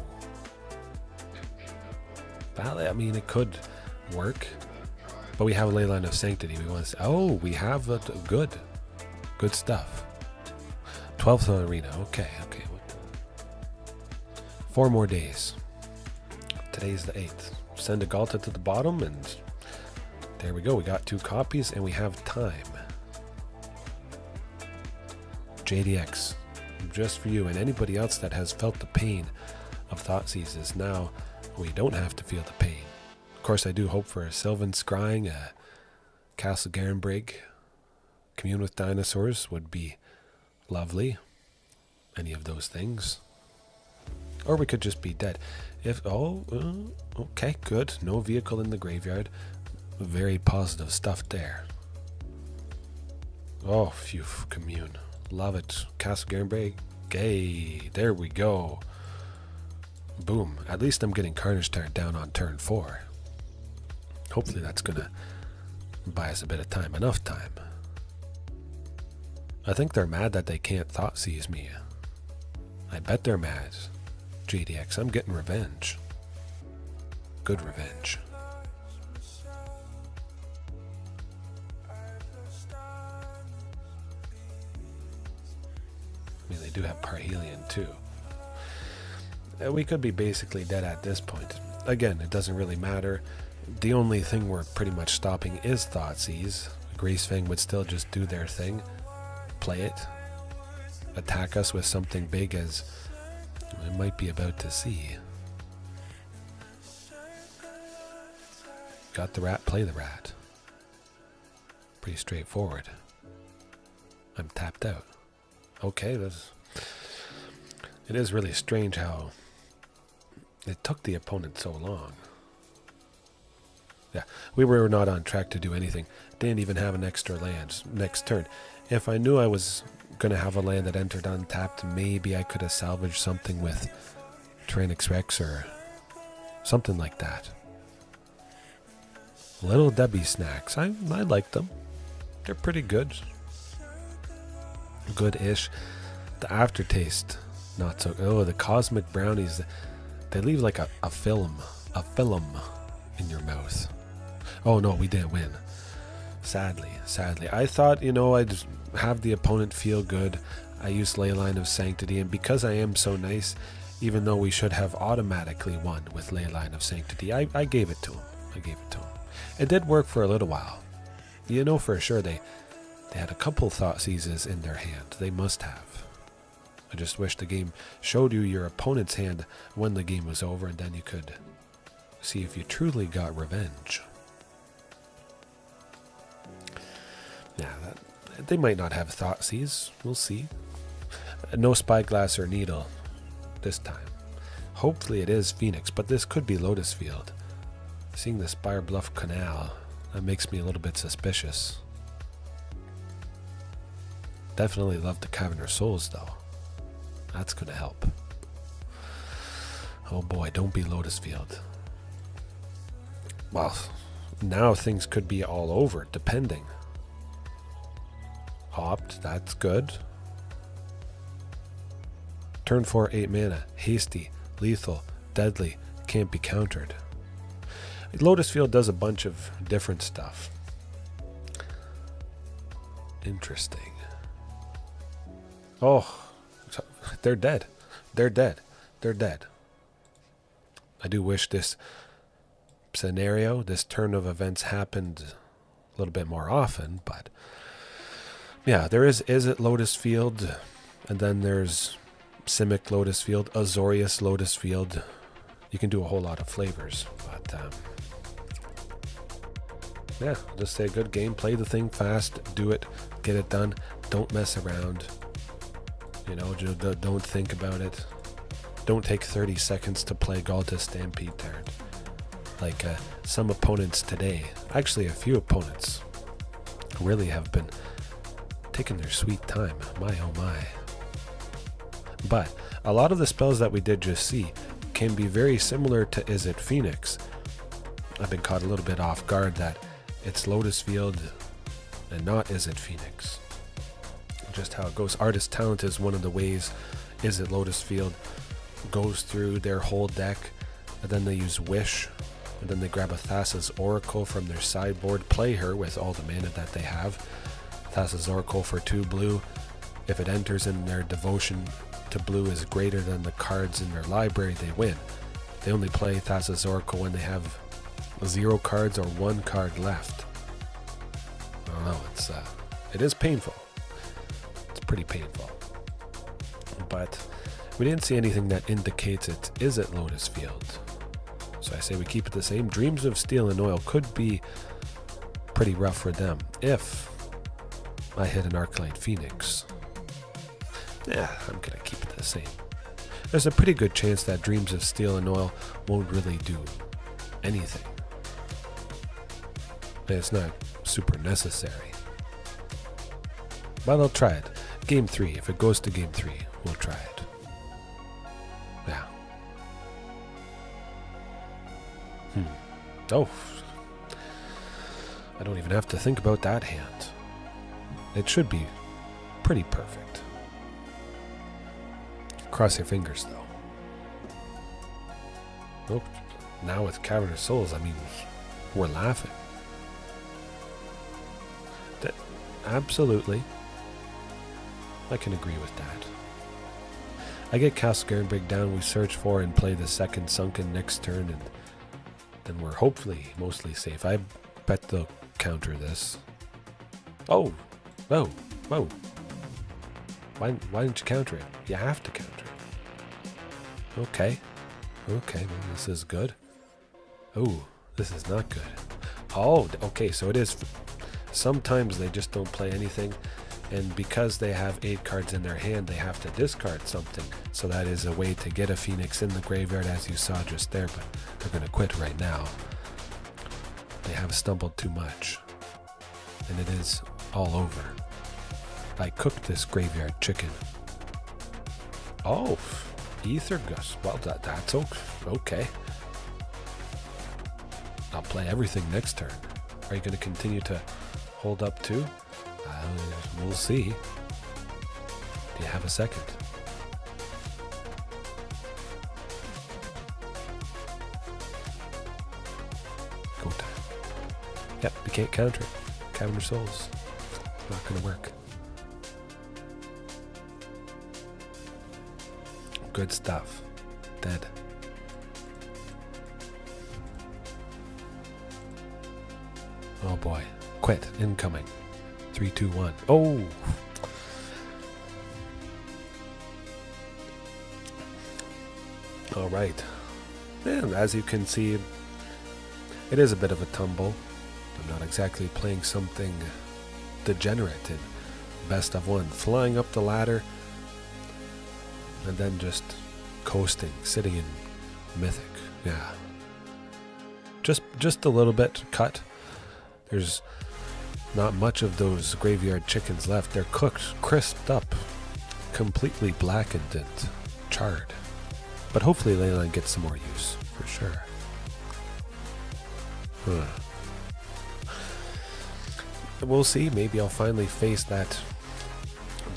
Well, I mean, it could work. But we have a Leyline of Sanctity. We want to say, oh, we have a good stuff. 12th on Arena. Okay. 4 more days. Today's the 8th. Send a Ghalta to the bottom, and there we go. We got 2 copies, and we have time. JDX, just for you and anybody else that has felt the pain of Thoughtseizes. Now we don't have to feel the pain. Of course, I do hope for a Sylvan Scrying, a Castle Garenbrig. Commune with Dinosaurs would be lovely. Any of those things. Or we could just be dead. Okay, good. No vehicle in the graveyard. Very positive stuff there. Oh, phew, Commune. Love it. Castle Garenbrig. Gay. There we go. Boom. At least I'm getting Carnage Tyrant down on turn 4. Hopefully that's going to buy us a bit of time. Enough time. I think they're mad that they can't Thoughtseize me. I bet they're mad. GDX, I'm getting revenge. Good revenge. I mean, they do have Parhelion too. We could be basically dead at this point. Again, it doesn't really matter. The only thing we're pretty much stopping is Thoughtseize. Greasefang would still just do their thing. Play it. Attack us with something big as we might be about to see. Got the rat, play the rat. Pretty straightforward. I'm tapped out. Okay, it is really strange how it took the opponent so long. Yeah, we were not on track to do anything. Didn't even have an extra land next turn. If I knew I was going to have a land that entered untapped, maybe I could have salvaged something with Tyrranax Rex or something like that. Little Debbie snacks. I like them. They're pretty good. Good-ish. The aftertaste, not so. Oh, the cosmic brownies. They leave like a film in your mouth. Oh no, we didn't win. Sadly. I thought, I'd have the opponent feel good. I used Leyline of Sanctity, and because I am so nice, even though we should have automatically won with Leyline of Sanctity, I gave it to him. It did work for a little while. For sure they had a couple Thoughtseizes in their hand. They must have. I just wish the game showed you your opponent's hand when the game was over, and then you could see if you truly got revenge. Yeah, they might not have Thoughtseize. We'll see. No Spyglass or Needle this time. Hopefully it is Phoenix, but this could be Lotus Field. Seeing the Spire Bluff Canal, that makes me a little bit suspicious. Definitely love the Cavern of Souls, though. That's going to help. Oh boy, don't be Lotus Field. Well, now things could be all over, depending. Opt, that's good. Turn 4, 8 mana. Hasty, lethal, deadly, can't be countered. Lotus Field does a bunch of different stuff. Interesting. Oh, they're dead. I do wish this scenario, this turn of events happened a little bit more often, but yeah, there is Izzet Lotus Field, and then there's Simic Lotus Field, Azorius Lotus Field. You can do a whole lot of flavors, but yeah, just say good game, play the thing fast, do it, get it done, don't mess around, don't think about it. Don't take 30 seconds to play Ghalta Stampede Tyrant. Like some opponents today, actually a few opponents, really have been taking their sweet time, my oh my. But a lot of the spells that we did just see can be very similar to Izzet Phoenix. I've been caught a little bit off guard that it's Lotus Field and not Izzet Phoenix. Just how it goes. Artist Talent is one of the ways Izzet Lotus Field goes through their whole deck, and then they use Wish, and then they grab a Thassa's Oracle from their sideboard, play her with all the mana that they have. Thassa's Oracle for 2 blue. If it enters in their devotion to blue is greater than the cards in their library, they win. They only play Thassa's Oracle when they have 0 cards or 1 card left. I don't know, it is painful. It's pretty painful. But we didn't see anything that indicates it is at Lotus Field. So I say we keep it the same. Dreams of Steel and Oil could be pretty rough for them if I hit an Arclight Phoenix. Yeah, I'm going to keep it the same. There's a pretty good chance that Dreams of Steel and Oil won't really do anything. It's not super necessary. But I'll try it. Game 3. If it goes to Game 3, we'll try it. Yeah. Oh. I don't even have to think about that hand. It should be pretty perfect. Cross your fingers, though. Oh, now with Cavern of Souls, I mean, we're laughing. Absolutely. I can agree with that. I get Castle Garenbrig down, we search for and play the second Sunken next turn, and then we're hopefully mostly safe. I bet they'll counter this. Oh! Whoa! Whoa! Why didn't you counter it? You have to counter it. Okay. Okay, well, this is good. Oh, this is not good. Oh, okay, so it is. Sometimes they just don't play anything, and because they have 8 cards in their hand, they have to discard something. So that is a way to get a Phoenix in the graveyard, as you saw just there, but they're going to quit right now. they have stumbled too much. And it is all over. I cooked this graveyard chicken. Oh, Aetherdrift. Well, that's okay. I'll play everything next turn. Are you going to continue to hold up too? We'll see. Do you have a second? Go time. Yep, we can't counter it. Cavern of Souls. Not going to work. Good stuff. Dead. Oh boy. Quit. Incoming. 3, 2, 1. Oh! Alright. And as you can see, it is a bit of a tumble. I'm not exactly playing something degenerate in best of one. Flying up the ladder and then just coasting, sitting in Mythic. Yeah. Just a little bit cut. There's not much of those graveyard chickens left. They're cooked, crisped up, completely blackened and charred. But hopefully Leyline gets some more use, for sure. We'll see. Maybe I'll finally face that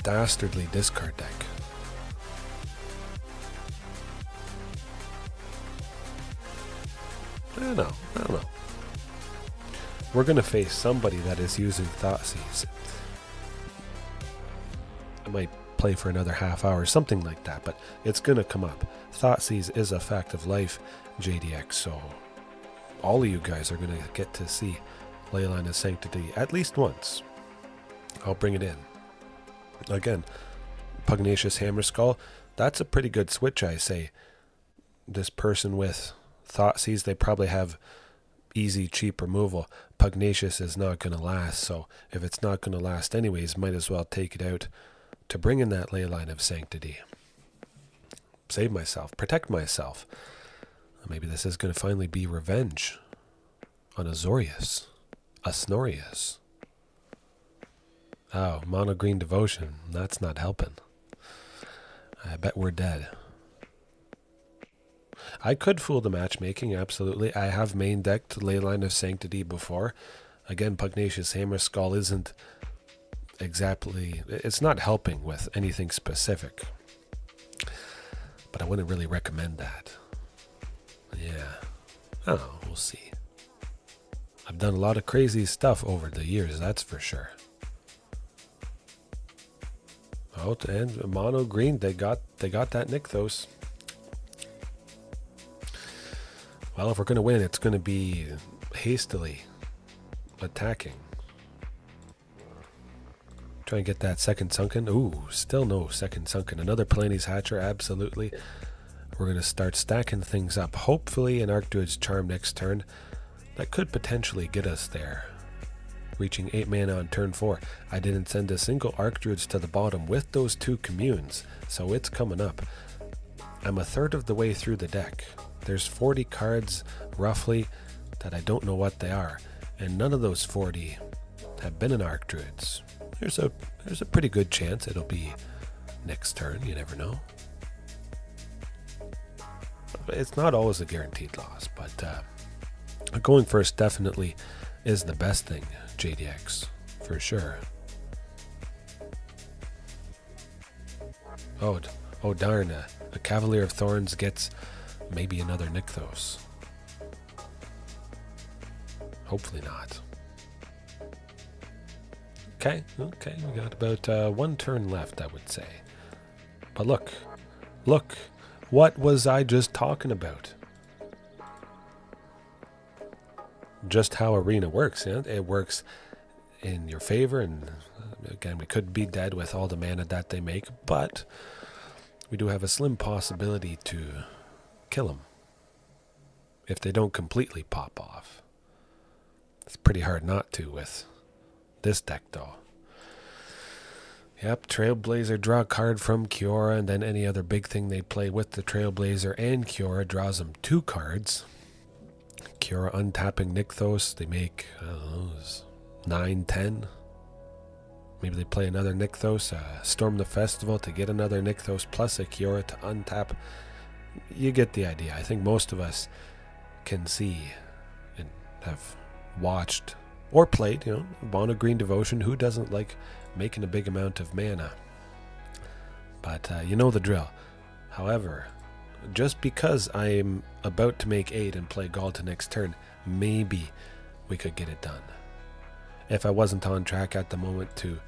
dastardly discard deck. I don't know. We're going to face somebody that is using Thoughtseize. I might play for another half hour, something like that, but it's going to come up. Thoughtseize is a fact of life, JDX, so all of you guys are going to get to see Leyline of Sanctity at least once. I'll bring it in. Again, Pugnacious Hammerskull, that's a pretty good switch, I say. This person with Thoughtseize, they probably have easy, cheap removal. Pugnacious is not going to last, so if it's not going to last anyways, might as well take it out to bring in that Leyline of Sanctity. Save myself, protect myself. Maybe this is going to finally be revenge on Azorius, Asnorius. Oh, mono green devotion, that's not helping. I bet we're dead. I could fool the matchmaking, absolutely. I have main decked Leyline of Sanctity before. Again, Pugnacious Hammerskull isn't exactly... It's not helping with anything specific. But I wouldn't really recommend that. Yeah. Oh, we'll see. I've done a lot of crazy stuff over the years, that's for sure. Oh, and mono green, they got that Nykthos. Well, if we're going to win, it's going to be hastily attacking. Try and get that second Sunken. Ooh, still no second Sunken. Another Palani's Hatcher, absolutely. We're going to start stacking things up. Hopefully an Archdruid's Charm next turn. That could potentially get us there. Reaching 8 mana on turn 4. I didn't send a single Archdruids to the bottom with those 2 communes, so it's coming up. I'm a third of the way through the deck. There's 40 cards, roughly, that I don't know what they are. And none of those 40 have been in Archdruids. There's a pretty good chance it'll be next turn, you never know. It's not always a guaranteed loss, but going first definitely is the best thing, JDX, for sure. Oh darn, a Cavalier of Thorns gets maybe another Nykthos. Hopefully not. Okay, we got about 1 turn left, I would say. But look, what was I just talking about? Just how Arena works, yeah? It works in your favor, and again, we could be dead with all the mana that they make, but we do have a slim possibility to kill them if they don't completely pop off. It's pretty hard not to with this deck, though. Yep, Trailblazer, draw a card from Kiora, and then any other big thing they play with the Trailblazer and Kiora draws them 2 cards. Kiora untapping Nykthos. They make, I don't know, 9, 10. Maybe they play another Nykthos, storm the festival to get another Nykthos plus a Kiora to untap. You get the idea. I think most of us can see and have watched or played, Mono Green Devotion. Who doesn't like making a big amount of mana? But you know the drill. However, just because I am about to make 8 and play Ghalta next turn, maybe we could get it done. If I wasn't on track at the moment to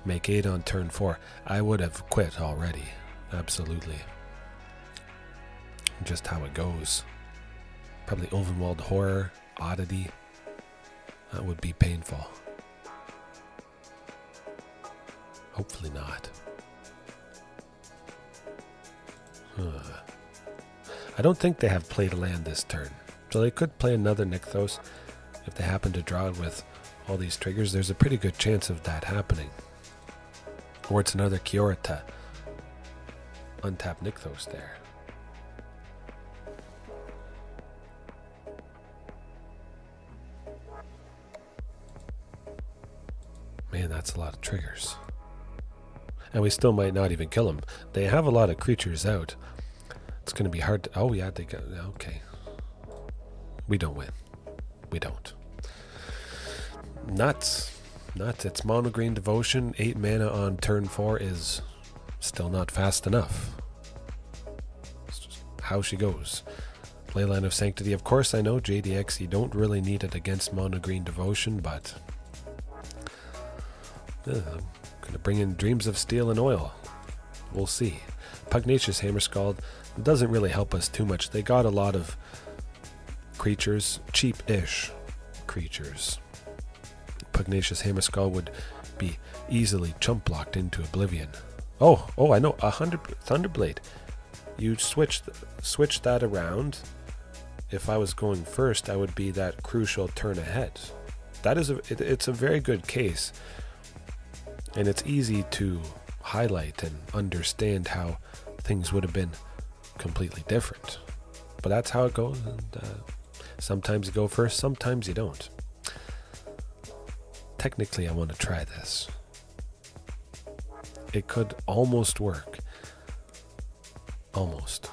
make 8 on turn 4, I would have quit already. Absolutely. Just how it goes. Probably Ulvenwald Horror, Oddity. That would be painful. Hopefully not. I don't think they have played a land this turn. So they could play another Nykthos. If they happen to draw it with all these triggers, there's a pretty good chance of that happening. Or it's another Kiora to untap Nykthos there. Man, that's a lot of triggers. And we still might not even kill them. They have a lot of creatures out. It's going to be hard to... Oh, yeah, they got... Okay. We don't win. We don't. Nuts. Nuts. It's Mono Green Devotion. 8 mana on turn 4 is still not fast enough. It's just how she goes. Leyline of Sanctity. Of course, I know, JDX, you don't really need it against Mono Green Devotion, but... I'm going to bring in Dreams of Steel and Oil. We'll see. Pugnacious Hammerskull doesn't really help us too much. They got a lot of creatures, cheap-ish creatures. Pugnacious Hammerskull would be easily chump blocked into oblivion. Oh, I know, 100 Thunderblade. You switch that around. If I was going first, I would be that crucial turn ahead. That is it's a very good case. And it's easy to highlight and understand how things would have been completely different. But that's how it goes. And sometimes you go first, sometimes you don't. Technically, I want to try this. It could almost work. Almost.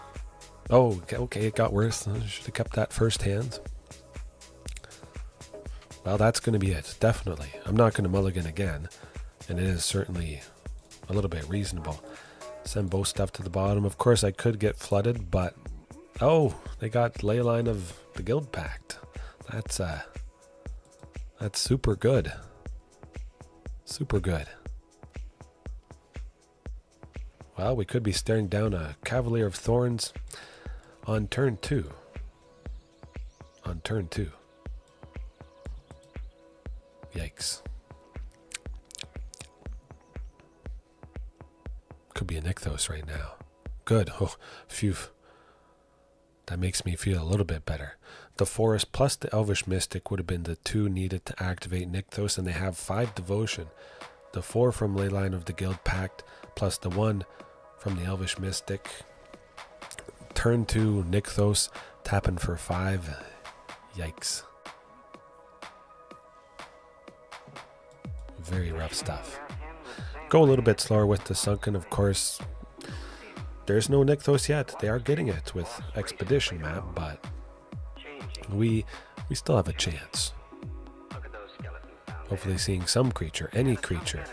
Oh, okay, it got worse. I should have kept that first hand. Well, that's going to be it, definitely. I'm not going to mulligan again. And it is certainly a little bit reasonable. Send both stuff to the bottom. Of course, I could get flooded, but... Oh, they got Leyline of the Guild Pact. That's super good. Super good. Well, we could be staring down a Cavalier of Thorns on turn 2. On turn 2. Yikes. Could be a Nykthos right now. Good. Oh, phew. That makes me feel a little bit better. The Forest plus the Elvish Mystic would have been the 2 needed to activate Nykthos, and they have 5 Devotion. The 4 from Leyline of the Guild Pact, plus the 1 from the Elvish Mystic. Turn 2, Nykthos, tapping for 5. Yikes. Very rough stuff. Go a little bit slower with the Sunken, of course. There's no Nykthos yet. They are getting it with Expedition Map, but we still have a chance. Hopefully seeing some creature, any creature,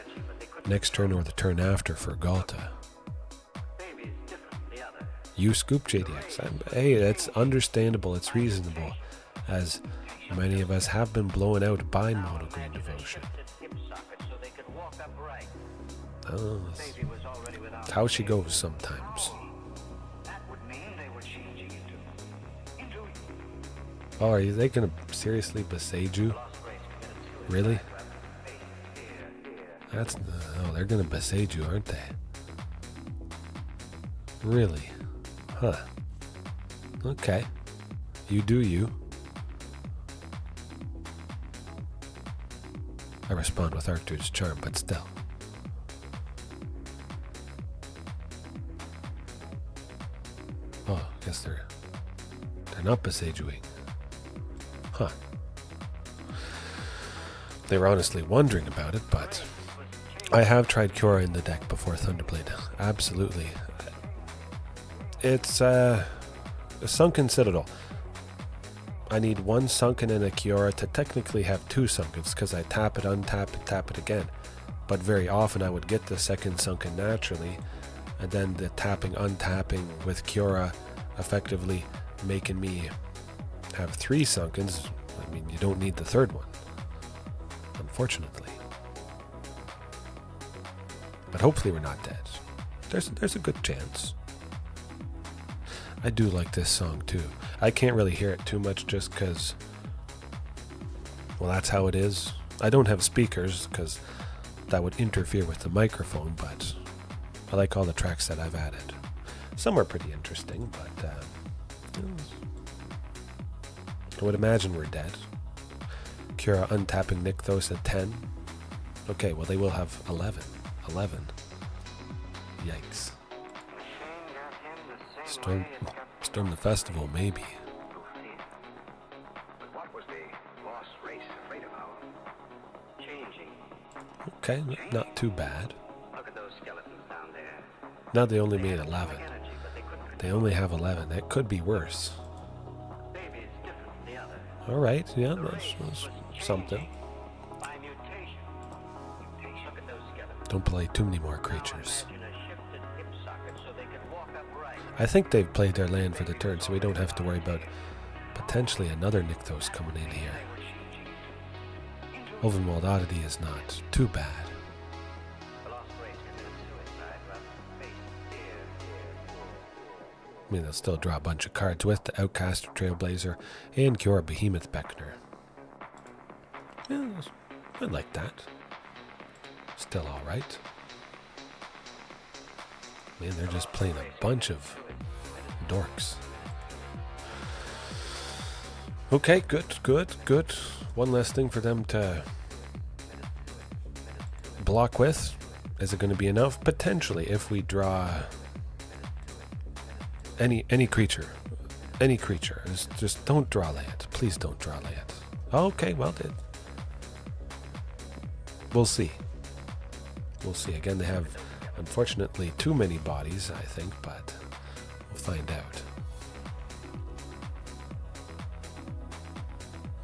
next turn or the turn after for Ghalta. You scoop JDX. Hey, that's understandable. It's reasonable, as many of us have been blown out by Mono Green Devotion. It's how she goes sometimes. Oh, are they going to seriously besage you? Really? Oh, they're going to besage you, aren't they? Really? Huh. Okay. You do you. I respond with Archdruid's Charm, but still. Oh, I guess they're not besaging. Huh. They were honestly wondering about it, but I have tried Cura in the deck before Thunderblade. Absolutely. It's a Sunken Citadel. I need one Sunken and a Cura to technically have two Sunkens, because I tap it, untap it, tap it again. But very often I would get the second Sunken naturally, and then the tapping, untapping with Cura effectively making me have three Sunkens. I mean, you don't need the third one, unfortunately. But hopefully we're not dead. There's a good chance. I do like this song too. I can't really hear it too much just because, well, that's how it is. I don't have speakers because that would interfere with the microphone, but I like all the tracks that I've added. Some are pretty interesting, but I would imagine we're dead. Cura untapping Nykthos at 10. Okay, well they will have 11. 11. Yikes. Storm the festival, maybe. Okay, not too bad. Now they only made 11. They only have 11. That could be worse. Alright, yeah, that's something. Don't play too many more creatures. I think they've played their land for the turn, so we don't have to worry about potentially another Nykthos coming in here. Ovenwald Oddity is not too bad. I mean, they'll still draw a bunch of cards with the Outcast Trailblazer and Cure Behemoth Beckner. Yeah, I like that. Still alright. Man, they're just playing a bunch of dorks. Okay, good. One less thing for them to block with. Is it going to be enough? Potentially, if we draw any creature. Any creature. Just don't draw land. Please don't draw land. Okay, well, we'll see. We'll see. Again, they have, unfortunately, too many bodies, I think, but we'll find out.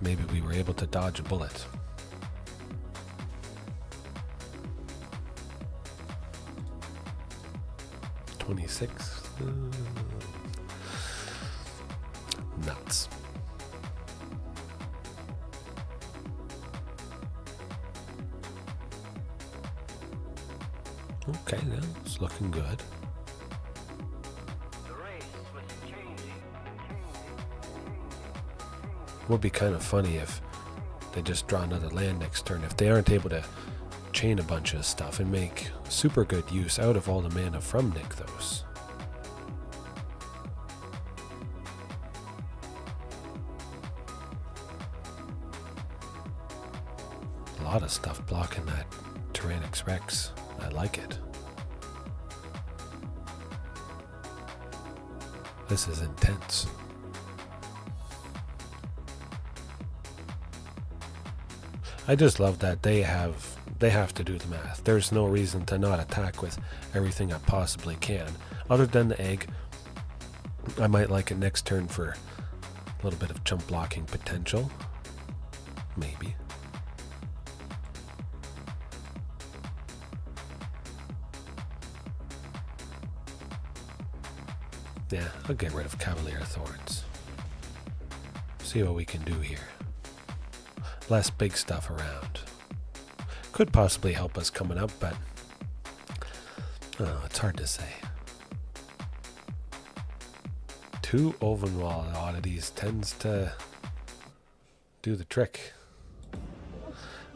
Maybe we were able to dodge a bullet. $26. Nuts. Okay, then it's looking good. Would be kind of funny if they just draw another land next turn. If they aren't able to chain a bunch of stuff and make super good use out of all the mana from Nykthos. A lot of stuff blocking that Tyrranax Rex. I like it. This is intense. I just love that they have to do the math. There's no reason to not attack with everything I possibly can. Other than the egg, I might like it next turn for a little bit of chump blocking potential. Maybe. Yeah, I'll get rid of Cavalier Thorns. See what we can do here. Less big stuff around. Could possibly help us coming up, but it's hard to say. 2 Ovenwald Oddities tends to do the trick.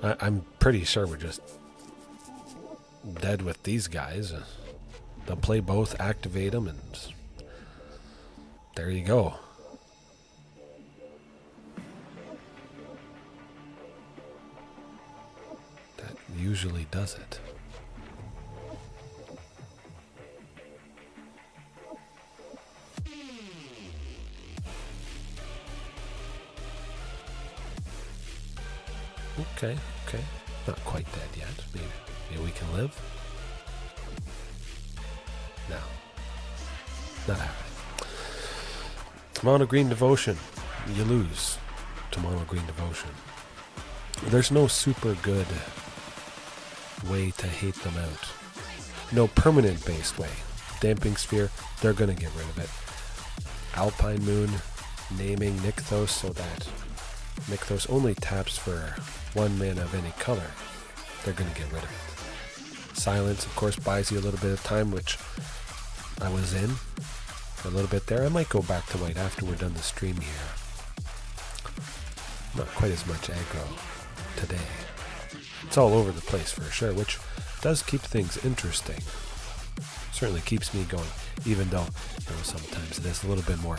I'm pretty sure we're just dead with these guys. They'll play both, activate them, and there you go. That usually does it. Okay. Not quite dead yet. Maybe we can live. No. Not happening. Mono Green Devotion. You lose to Mono Green Devotion. There's no super good way to hate them out. No permanent based way. Damping Sphere, they're going to get rid of it. Alpine Moon, naming Nykthos so that Nykthos only taps for 1 mana of any color. They're going to get rid of it. Silence, of course, buys you a little bit of time, which I was in for a little bit there. I might go back to white after we're done the stream here. Not quite as much aggro today. It's all over the place for sure, which does keep things interesting. Certainly keeps me going, even though sometimes it is a little bit more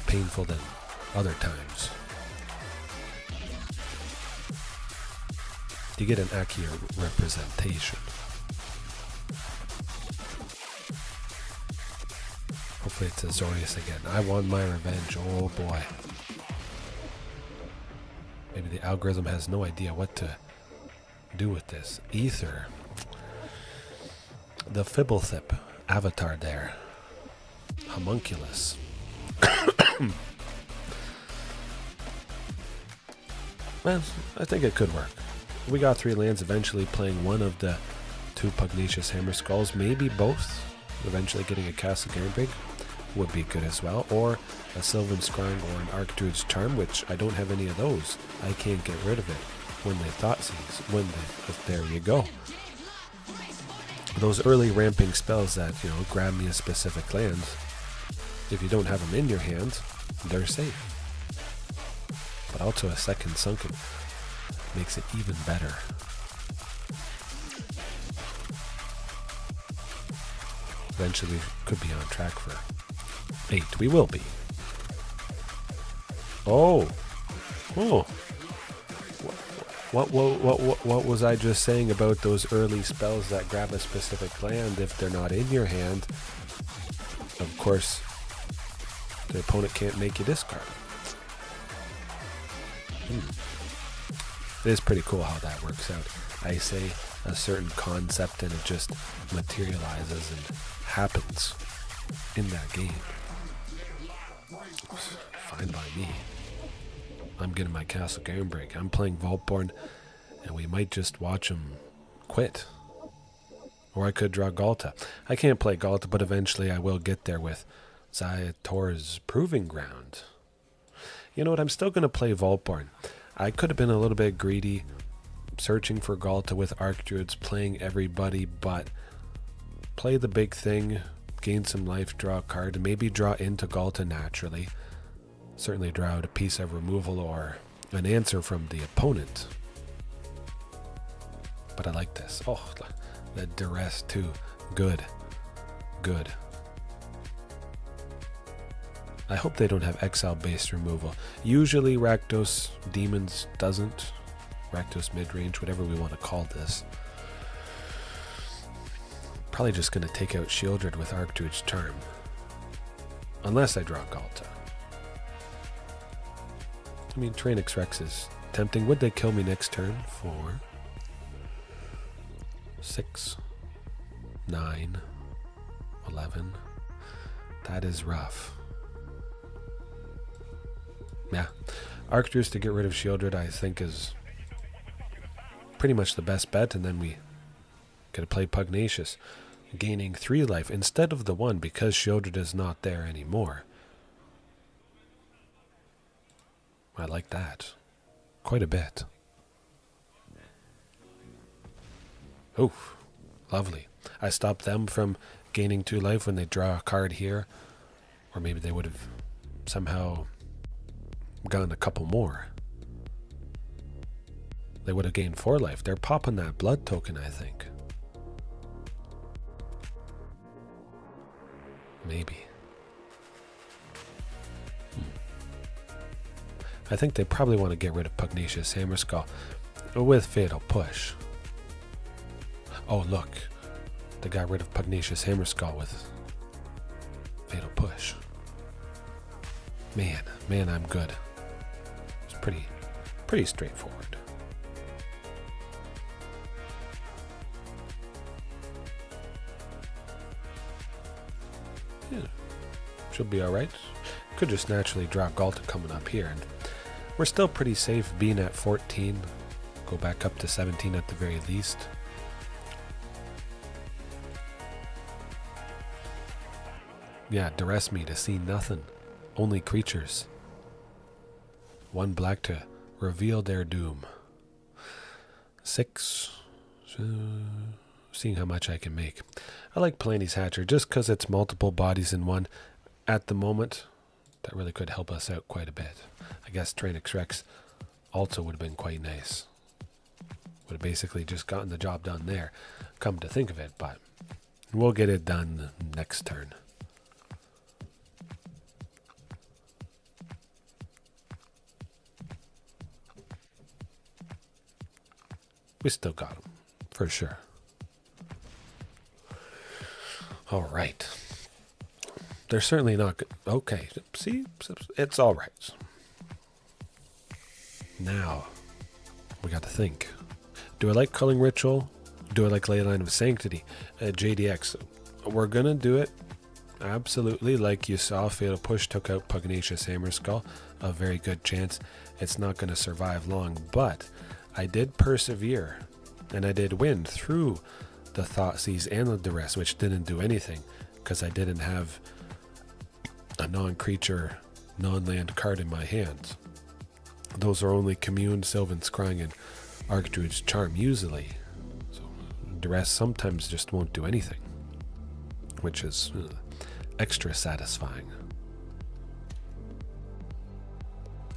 painful than other times. You get an accurate representation. Hopefully it's Azorius again. I want my revenge. Oh boy. Maybe the algorithm has no idea what to do with this. Ether. The Fibblethip avatar there. Homunculus. Well, I think it could work. We got 3 lands, eventually playing one of the 2 Pugnacious Hammerskulls, maybe both. Eventually getting a Castle Garenbrig would be good as well, or a Sylvan Scrying or an Archdruid's Charm, which I don't have any of those. I can't get rid of it when they Thoughtseize. There you go. Those early ramping spells that, grab me a specific land, if you don't have them in your hand, they're safe. But also a second Sunken makes it even better. Eventually we could be on track for 8. We will be. Oh. What was I just saying about those early spells that grab a specific land if they're not in your hand? Of course, the opponent can't make you discard. It is pretty cool how that works out. I say a certain concept and it just materializes and happens in that game. Fine by me. I'm getting my Castle Garenbrig. I'm playing Vaultborn, and we might just watch him quit. Or I could draw Ghalta. I can't play Ghalta, but eventually I will get there with Ziatora's Proving Ground. You know what? I'm still going to play Vaultborn. I could have been a little bit greedy, searching for Ghalta with Archdruids, playing everybody, but play the big thing, gain some life, draw a card, and maybe draw into Ghalta naturally. Certainly draw out a piece of removal or an answer from the opponent. But I like this. Oh, the duress too. Good. I hope they don't have exile-based removal. Usually Rakdos Demons doesn't. Rakdos mid-range, whatever we want to call this. Probably just going to take out Shieldred with Archdruid's Charm. Unless I draw Ghalta. I mean, Tyrranax Rex is tempting. Would they kill me next turn? 4, 6, 9, 11. That is rough. Yeah. Archdruid to get rid of Shieldred, I think, is pretty much the best bet, and then we gotta play Pugnacious, gaining 3 life instead of the 1 because Shieldred is not there anymore. I like that. Quite a bit. Oof. Lovely. I stopped them from gaining 2 life when they draw a card here. Or maybe they would have somehow gotten a couple more. They would have gained 4 life. They're popping that blood token, I think. Maybe. I think they probably want to get rid of Pugnacious Hammerskull with Fatal Push. Oh, look. They got rid of Pugnacious Hammerskull with Fatal Push. Man, I'm good. It's pretty straightforward. Should be alright. Could just naturally draw Ghalta coming up here. And we're still pretty safe being at 14. Go back up to 17 at the very least. Yeah, duress me to see nothing. Only creatures. 1 black to reveal their doom. 6. Seeing how much I can make. I like Palani's Hatcher just because it's multiple bodies in one. At the moment, that really could help us out quite a bit. I guess Tyrranax Rex also would have been quite nice. Would have basically just gotten the job done there, come to think of it, but we'll get it done next turn. We still got him, for sure. All right. They're certainly not good. Okay, see? It's all right. Now, we got to think. Do I like Culling Ritual? Do I like Leyline of Sanctity? JDX. We're going to do it. Absolutely. Like you saw, Fatal Push took out Pugnacious Hammerskull. A very good chance. It's not going to survive long, but I did persevere, and I did win through the Thoughtseize and the Duress, which didn't do anything because I didn't have a non-creature, non-land card in my hands. Those are only Commune, Sylvan Scrying, and Archdruid's Charm usually. So Duress sometimes just won't do anything, which is extra satisfying.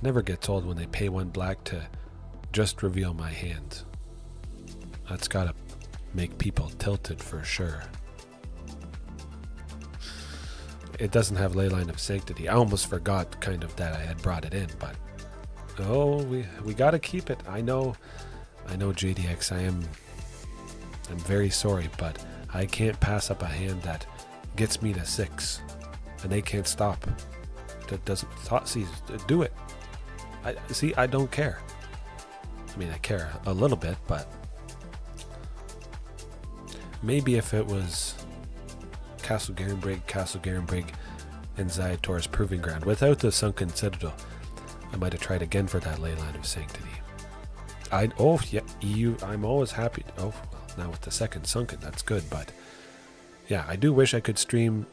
Never gets old when they pay 1 black to just reveal my hand. That's gotta make people tilted for sure. It doesn't have Leyline of Sanctity. I almost forgot kind of that I had brought it in, but oh, we gotta keep it. I know JDX, I'm very sorry, but I can't pass up a hand that gets me to 6 and they can't stop. That doesn't Thoughtseize, do it. I don't care. I mean, I care a little bit, but maybe if it was Castle Garenbrig, and Ziatora's Proving Ground without the Sunken Citadel, I might have tried again for that Leyline of Sanctity. EU, I'm always happy. Well, now with the second Sunken, that's good, but yeah, I do wish I could stream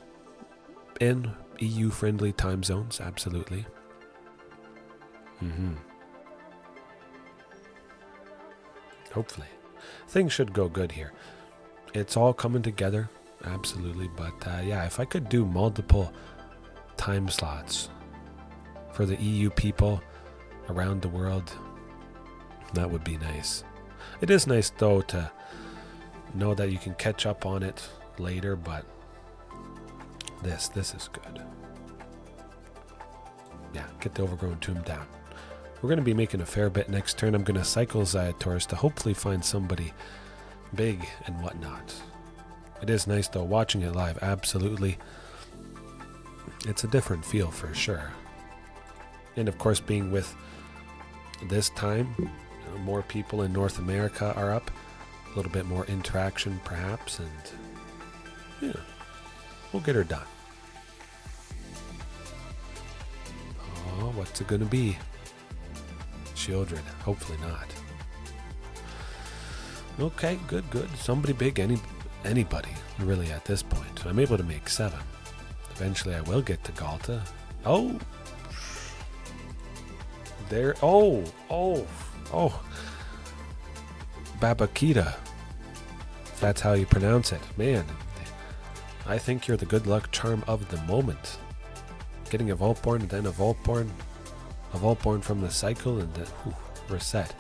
in EU-friendly time zones, absolutely. Hopefully. Things should go good here. It's all coming together, absolutely, but yeah, if I could do multiple time slots for the EU people around the world, that would be nice. It is nice, though, to know that you can catch up on it later, but this is good. Yeah, get the Overgrown Tomb down. We're going to be making a fair bit next turn. I'm going to cycle Ziatoras to hopefully find somebody big and whatnot. It is nice, though, watching it live, absolutely. It's a different feel for sure. And of course, being with this time, more people in North America are up. A little bit more interaction, perhaps, and yeah, we'll get her done. Oh, what's it going to be? Children, hopefully not. Okay, good. Somebody big, anybody, really, at this point. I'm able to make 7. Eventually, I will get to Ghalta. Oh! There, oh! Babakita. If that's how you pronounce it. Man, I think you're the good luck charm of the moment. Getting a Vaultborn, and then a Vaultborn from the cycle, and then we're set.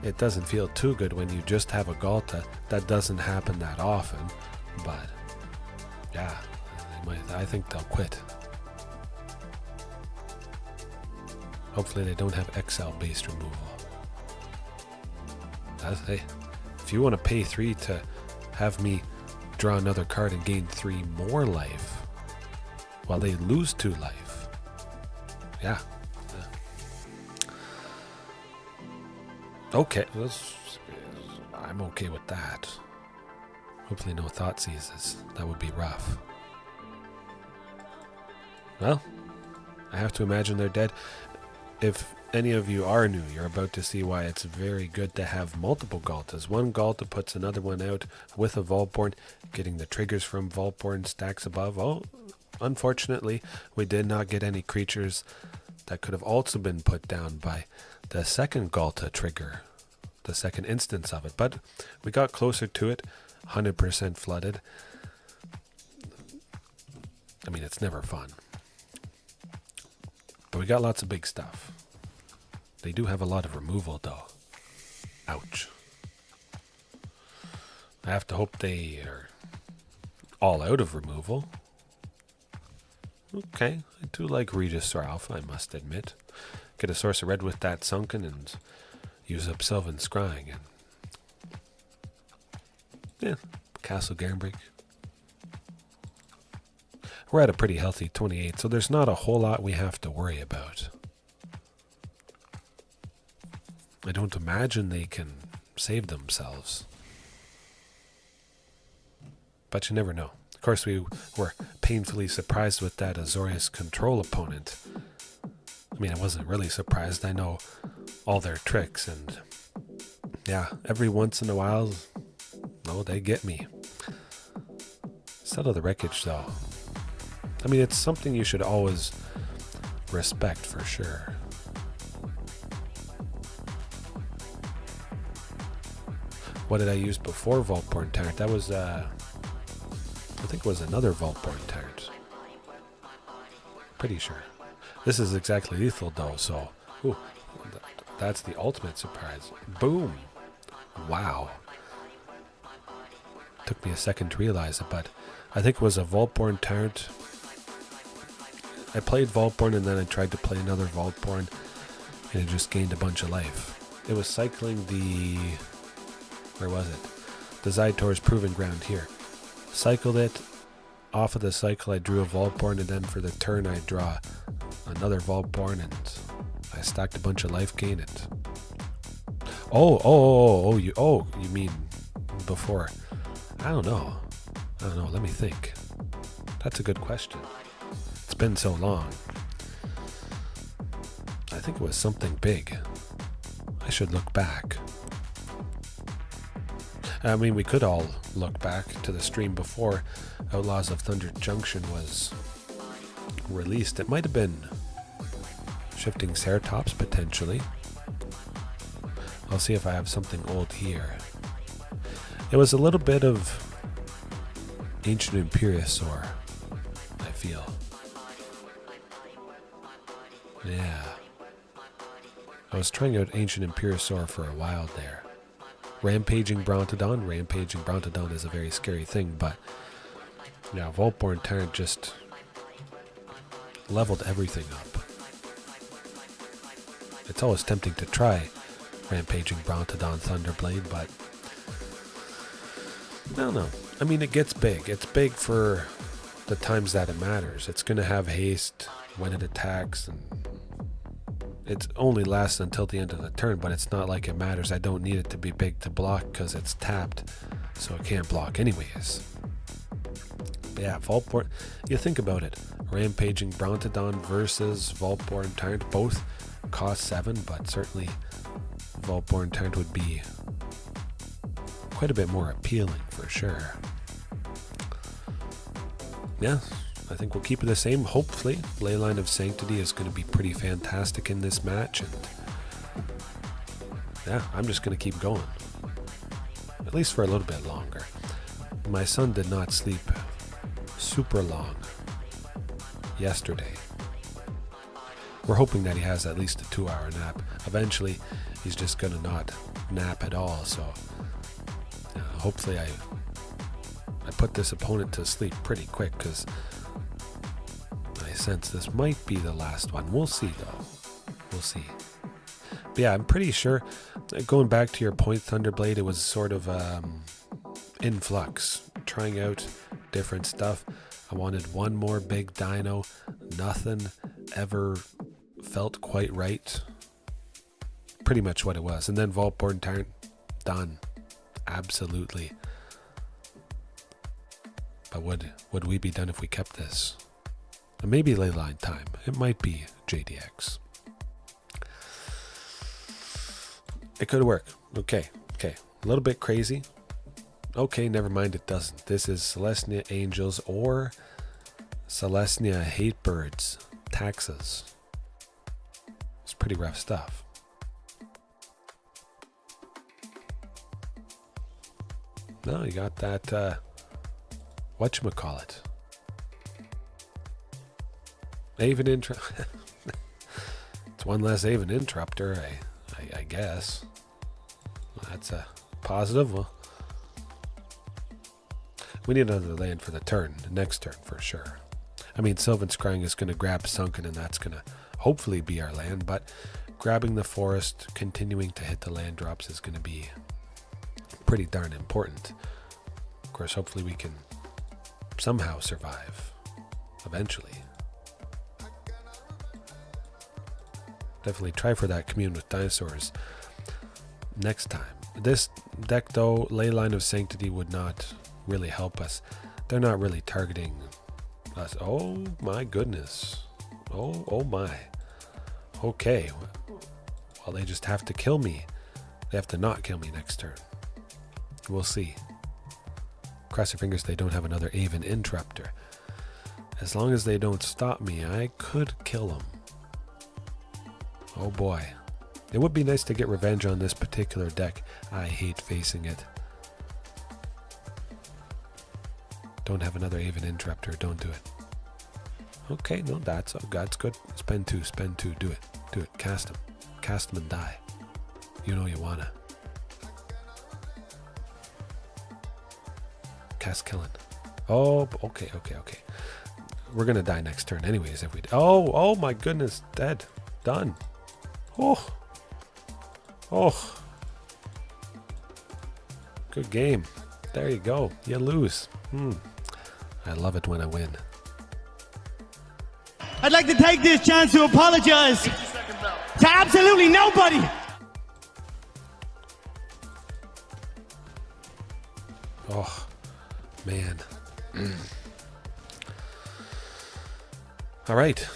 It doesn't feel too good when you just have a Ghalta. That doesn't happen that often, but yeah, I think they'll quit. Hopefully they don't have XL based removal. Hey, if you want to pay 3 to have me draw another card and gain 3 more life while they lose 2 life, yeah. Okay, I'm okay with that. Hopefully no Thoughtseizes. That would be rough. Well, I have to imagine they're dead. If any of you are new, you're about to see why it's very good to have multiple Ghaltas. One Ghalta puts another one out with a Vaultborn, getting the triggers from Vaultborn stacks above. Oh, unfortunately, we did not get any creatures that could have also been put down by the second Ghalta trigger, the second instance of it. But we got closer to it, 100% flooded. I mean, it's never fun. But we got lots of big stuff. They do have a lot of removal, though. Ouch. I have to hope they are all out of removal. Okay, I do like Regisaur Alpha, I must admit. Get a source of red with that Sunken and use up Sylvan Scrying. And yeah, Castle Garenbrig. We're at a pretty healthy 28, so there's not a whole lot we have to worry about. I don't imagine they can save themselves. But you never know. Of course, we were painfully surprised with that Azorius Control opponent. I mean, I wasn't really surprised. I know all their tricks, and yeah, every once in a while, oh, they get me. Settle the wreckage, though. I mean, it's something you should always respect for sure. What did I use before Vaultborn Tyrant? That was, I think it was another Vaultborn Tyrant. Pretty sure. This is exactly lethal though, so ooh, that's the ultimate surprise. Boom! Wow. Took me a second to realize it, but I think it was a Vaultborn Tyrant. I played Vaultborn and then I tried to play another Vaultborn and it just gained a bunch of life. It was cycling the... where was it? The Ziatora's Proving Ground here. Cycled it. Off of the cycle, I drew a Vaultborn, and then for the turn, I draw another Vaultborn, and I stacked a bunch of life gain. And you mean before? I don't know. Let me think. That's a good question. It's been so long. I think it was something big. I should look back. I mean, we could all look back to the stream before Outlaws of Thunder Junction was released. It might have been Shifting Ceratops, potentially. I'll see if I have something old here. It was a little bit of Ancient Imperiosaur, I feel. Yeah. I was trying out Ancient Imperiosaur for a while there. Rampaging Brontodon. Rampaging Brontodon is a very scary thing, but yeah, Vaultborn Tyrant just leveled everything up. It's always tempting to try Rampaging Brontodon Thunderblade, but I don't know. I mean, it gets big. It's big for the times that it matters. It's going to have haste when it attacks, and it only lasts until the end of the turn, but it's not like it matters. I don't need it to be big to block because it's tapped, so it can't block anyways. But yeah, Vaultborn, you think about it. Rampaging Brontodon versus Vaultborn Tyrant, both cost 7, but certainly Vaultborn Tyrant would be quite a bit more appealing for sure. Yeah, I think we'll keep it the same, hopefully. Leyline of Sanctity is going to be pretty fantastic in this match, and yeah, I'm just going to keep going. At least for a little bit longer. My son did not sleep super long yesterday. We're hoping that he has at least a 2-hour nap. Eventually, he's just going to not nap at all, so hopefully I put this opponent to sleep pretty quick, because I sense this might be the last one. We'll see, though. We'll see. But yeah, I'm pretty sure, going back to your point, Thunderblade, it was sort of in flux, trying out different stuff. I wanted one more big dino. Nothing ever felt quite right. Pretty much what it was. And then Vaultborn Tyrant, done. Absolutely. But would we be done if we kept this? Maybe Leyline Time. It might be JDX. It could work. Okay. A little bit crazy. Okay, never mind, it doesn't. This is Selesnya Angels or Selesnya Hatebirds Taxes. It's pretty rough stuff. No, you got that, whatchamacallit. Aven Interrupter. It's one less Aven Interrupter, I guess. Well, that's a positive. Well, we need another land for the next turn for sure. I mean, Sylvan Scrying is going to grab Sunken, and that's going to hopefully be our land, but grabbing the forest, continuing to hit the land drops is going to be pretty darn important. Of course, hopefully we can somehow survive eventually. Definitely try for that Commune with Dinosaurs next time. This deck, though, Leyline of Sanctity would not really help us. They're not really targeting us. Oh my goodness. Oh my. Okay. Well, they just have to kill me. They have to not kill me next turn. We'll see. Cross your fingers they don't have another Aven Interrupter. As long as they don't stop me, I could kill them. Oh boy. It would be nice to get revenge on this particular deck. I hate facing it. Don't have another Aven Interrupter. Don't do it. Okay, no, that's good. Spend two. Do it. Cast them and die. You know you wanna. Cast killing. Oh, okay. We're gonna die next turn anyways if we... Oh my goodness. Dead. Done. Oh. Good game. There you go. You lose. I love it when I win. I'd like to take this chance to apologize to absolutely nobody. Oh, man. All right.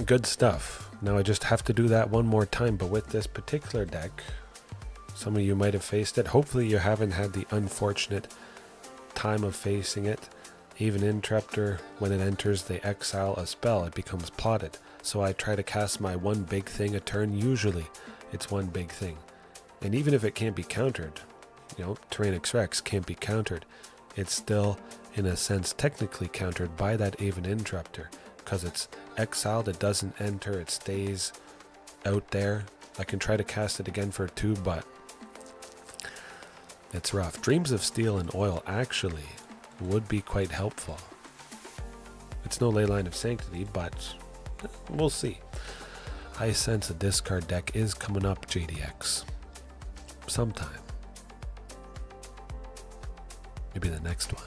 Good stuff. Now I just have to do that one more time, but with this particular deck, some of you might have faced it. Hopefully you haven't had the unfortunate time of facing it. Even Interrupter, when it enters, they exile a spell. It becomes plotted. So I try to cast my one big thing a turn. Usually it's one big thing. And even if it can't be countered, Tyrranax Rex can't be countered, it's still, in a sense, technically countered by that Aven Interrupter. Because it's exiled, it doesn't enter, it stays out there. I can try to cast it again for 2, but it's rough. Dreams of Steel and Oil actually would be quite helpful. It's no Leyline of Sanctity, but we'll see. I sense a discard deck is coming up, JDX. Sometime. Maybe the next one.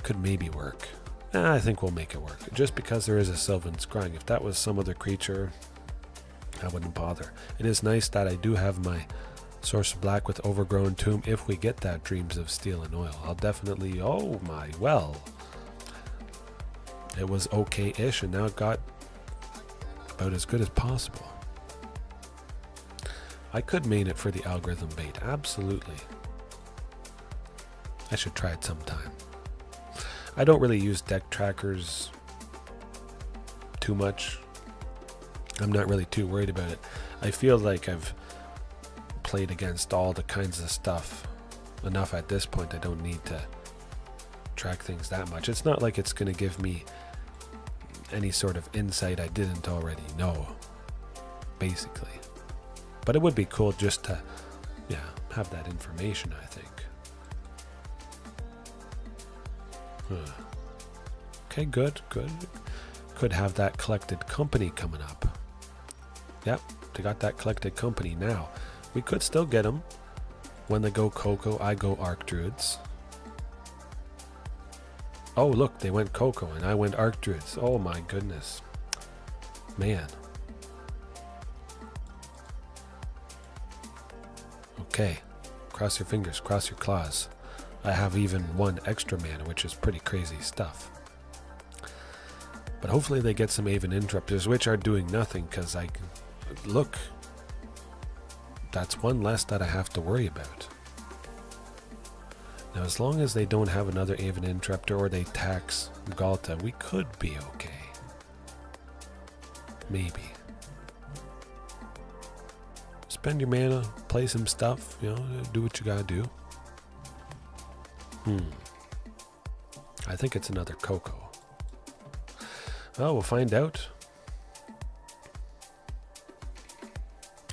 Could maybe work. I think we'll make it work. Just because there is a Sylvan Scrying. If that was some other creature, I wouldn't bother. It is nice that I do have my Source of Black with Overgrown Tomb. If we get that Dreams of Steel and Oil, I'll definitely... Oh my, well. It was okay-ish, and now it got about as good as possible. I could main it for the algorithm bait. Absolutely. I should try it sometime. I don't really use deck trackers too much. I'm not really too worried about it. I feel like I've played against all the kinds of stuff enough at this point. I don't need to track things that much. It's not like it's going to give me any sort of insight I didn't already know, basically. But it would be cool just to, have that information, I think. Okay, good. Could have that Collected Company coming up. Yep, they got that Collected Company now. We could still get them. When they go Coco, I go Archdruids. Oh, look, they went Coco and I went Archdruids. Oh my goodness. Man. Okay. Cross your fingers, cross your claws. I have even 1 extra mana, which is pretty crazy stuff. But hopefully they get some Aven Interrupters, which are doing nothing, because I can... Look. That's 1 less that I have to worry about. Now, as long as they don't have another Aven Interrupter or they tax Ghalta, we could be okay. Maybe. Spend your mana, play some stuff, you know, do what you gotta do. I think it's another Coco. Well, we'll find out.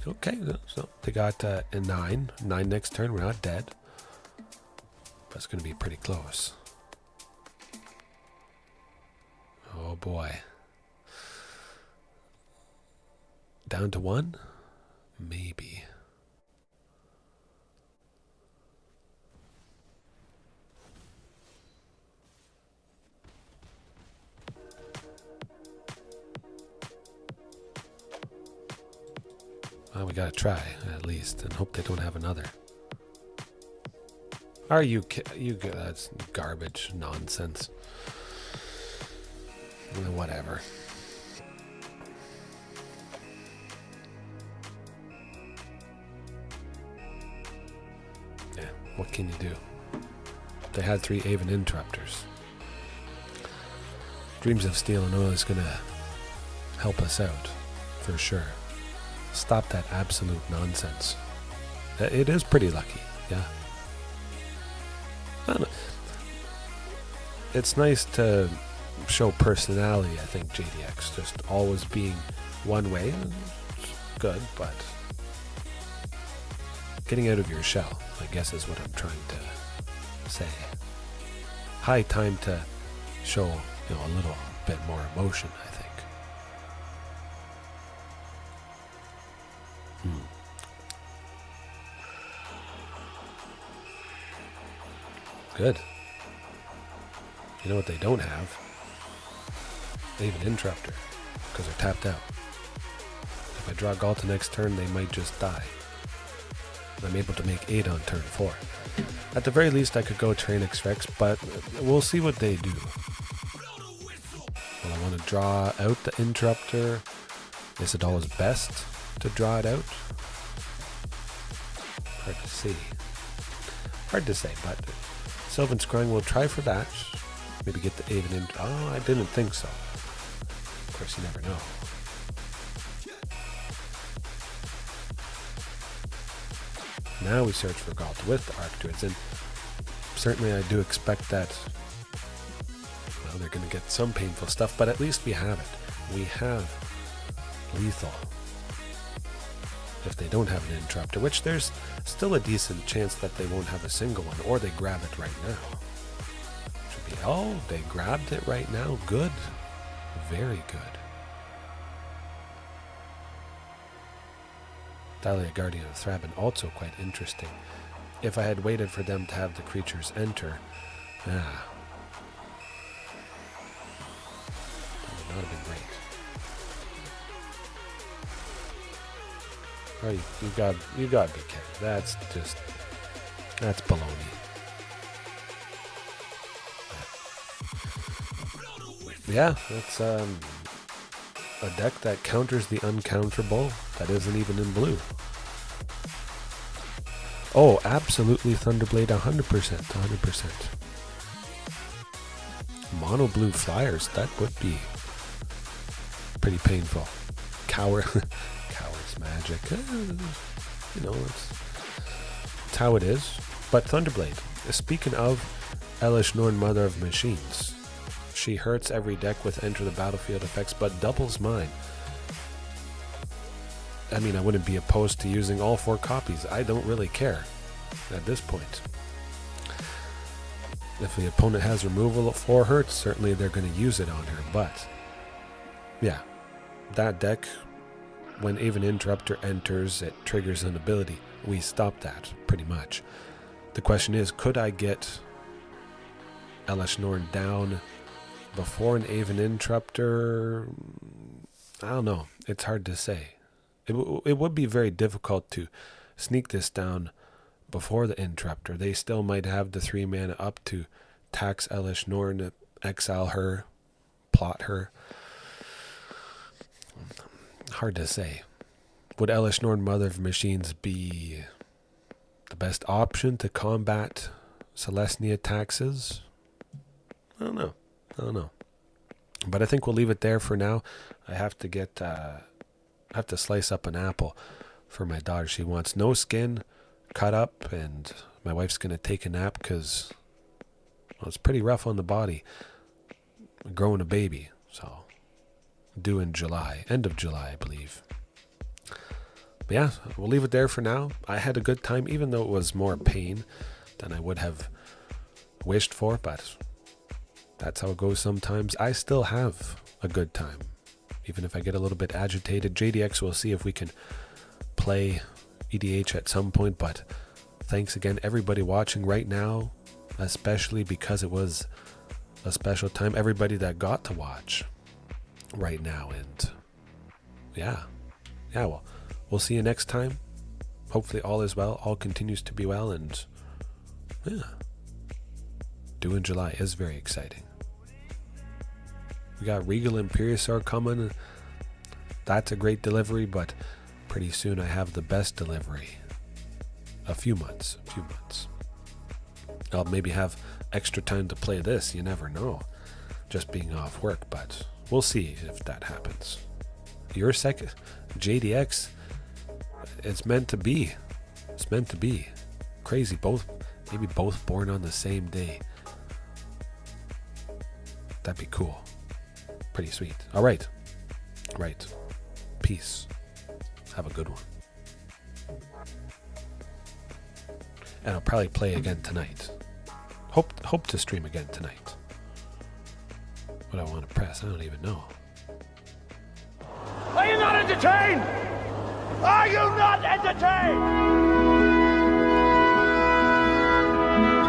Okay, so they got a 9. 9 next turn, we're not dead. But it's going to be pretty close. Oh boy. Down to 1? Maybe. Well, we gotta try, at least, and hope they don't have another. Are you that's garbage, nonsense. Whatever. Yeah, what can you do? They had 3 Aven Interrupters. Dreams of Steel and Oil is gonna help us out, for sure. Stop that absolute nonsense. It is pretty lucky, yeah. I don't know. It's nice to show personality, I think, JDX. Just always being one way. It's good, but getting out of your shell, I guess, is what I'm trying to say. High time to show, you know, a little bit more emotion, I think. Good. You know what they don't have? Aven Interrupter, because they're tapped out. If I draw Ghalta next turn, they might just die. I'm able to make 8 on turn 4. At the very least, I could go Tyrranax Rex, but we'll see what they do. Well, I want to draw out the Interrupter. Is it always best to draw it out? Hard to see. Hard to say, but Sylvan Scrying will try for that. Maybe get the Aven in. Oh, I didn't think so. Of course, you never know. Now we search for Ghalta with the Archdruids, and certainly I do expect that, well, they're going to get some painful stuff, but at least we have it. We have lethal. If they don't have an Interrupter, which there's still a decent chance that they won't have a single one, or they grab it right now. Should be, oh, they grabbed it right now. Good. Very good. Thalia Guardian of Thraben, also quite interesting. If I had waited for them to have the creatures enter, that would not have been great. Oh, you got to be kidding. That's baloney. Yeah, that's a deck that counters the uncounterable that isn't even in blue. Oh, absolutely Thunderblade 100%, 100%. Mono blue flyers, that would be pretty painful. Coward's magic. You know, it's how it is. But Thunderblade, speaking of Elesh Norn, Mother of Machines, she hurts every deck with enter the battlefield effects, but doubles mine. I mean, I wouldn't be opposed to using all 4 copies. I don't really care at this point. If the opponent has removal for her, certainly they're going to use it on her. But, yeah, that deck, when Aven Interrupter enters, it triggers an ability. We stop that, pretty much. The question is, could I get Elesh Norn down before an Aven Interrupter? I don't know. It's hard to say. It would be very difficult to sneak this down before the Interrupter. They still might have the 3 mana up to tax Elish Norn, exile her, plot her. Hard to say. Would Elish Norn, Mother of Machines, be the best option to combat Selesnya taxes? I don't know. But I think we'll leave it there for now. I have to slice up an apple for my daughter. She wants no skin, cut up, and my wife's going to take a nap because, well, it's pretty rough on the body growing a baby. So, due in July, end of July, I believe. But yeah, we'll leave it there for now. I had a good time, even though it was more pain than I would have wished for, but that's how it goes sometimes. I still have a good time, even if I get a little bit agitated. JDX will see if we can play EDH at some point, but thanks again everybody watching right now, especially because it was a special time. Everybody that got to watch right now, and yeah, well, we'll see you next time. Hopefully all is well, all continues to be well, and yeah, due in July is very exciting. We got Regal Imperiosaur coming. That's a great delivery, but pretty soon I have the best delivery. A few months. I'll maybe have extra time to play this, you never know. Just being off work, but we'll see if that happens. Your second JDX, it's meant to be. It's meant to be. Crazy, maybe both born on the same day. That'd be cool. Pretty sweet. All right. Peace. Have a good one. And I'll probably play again tonight. Hope to stream again tonight. What I want to press, I don't even know. Are you not entertained? Are you not entertained?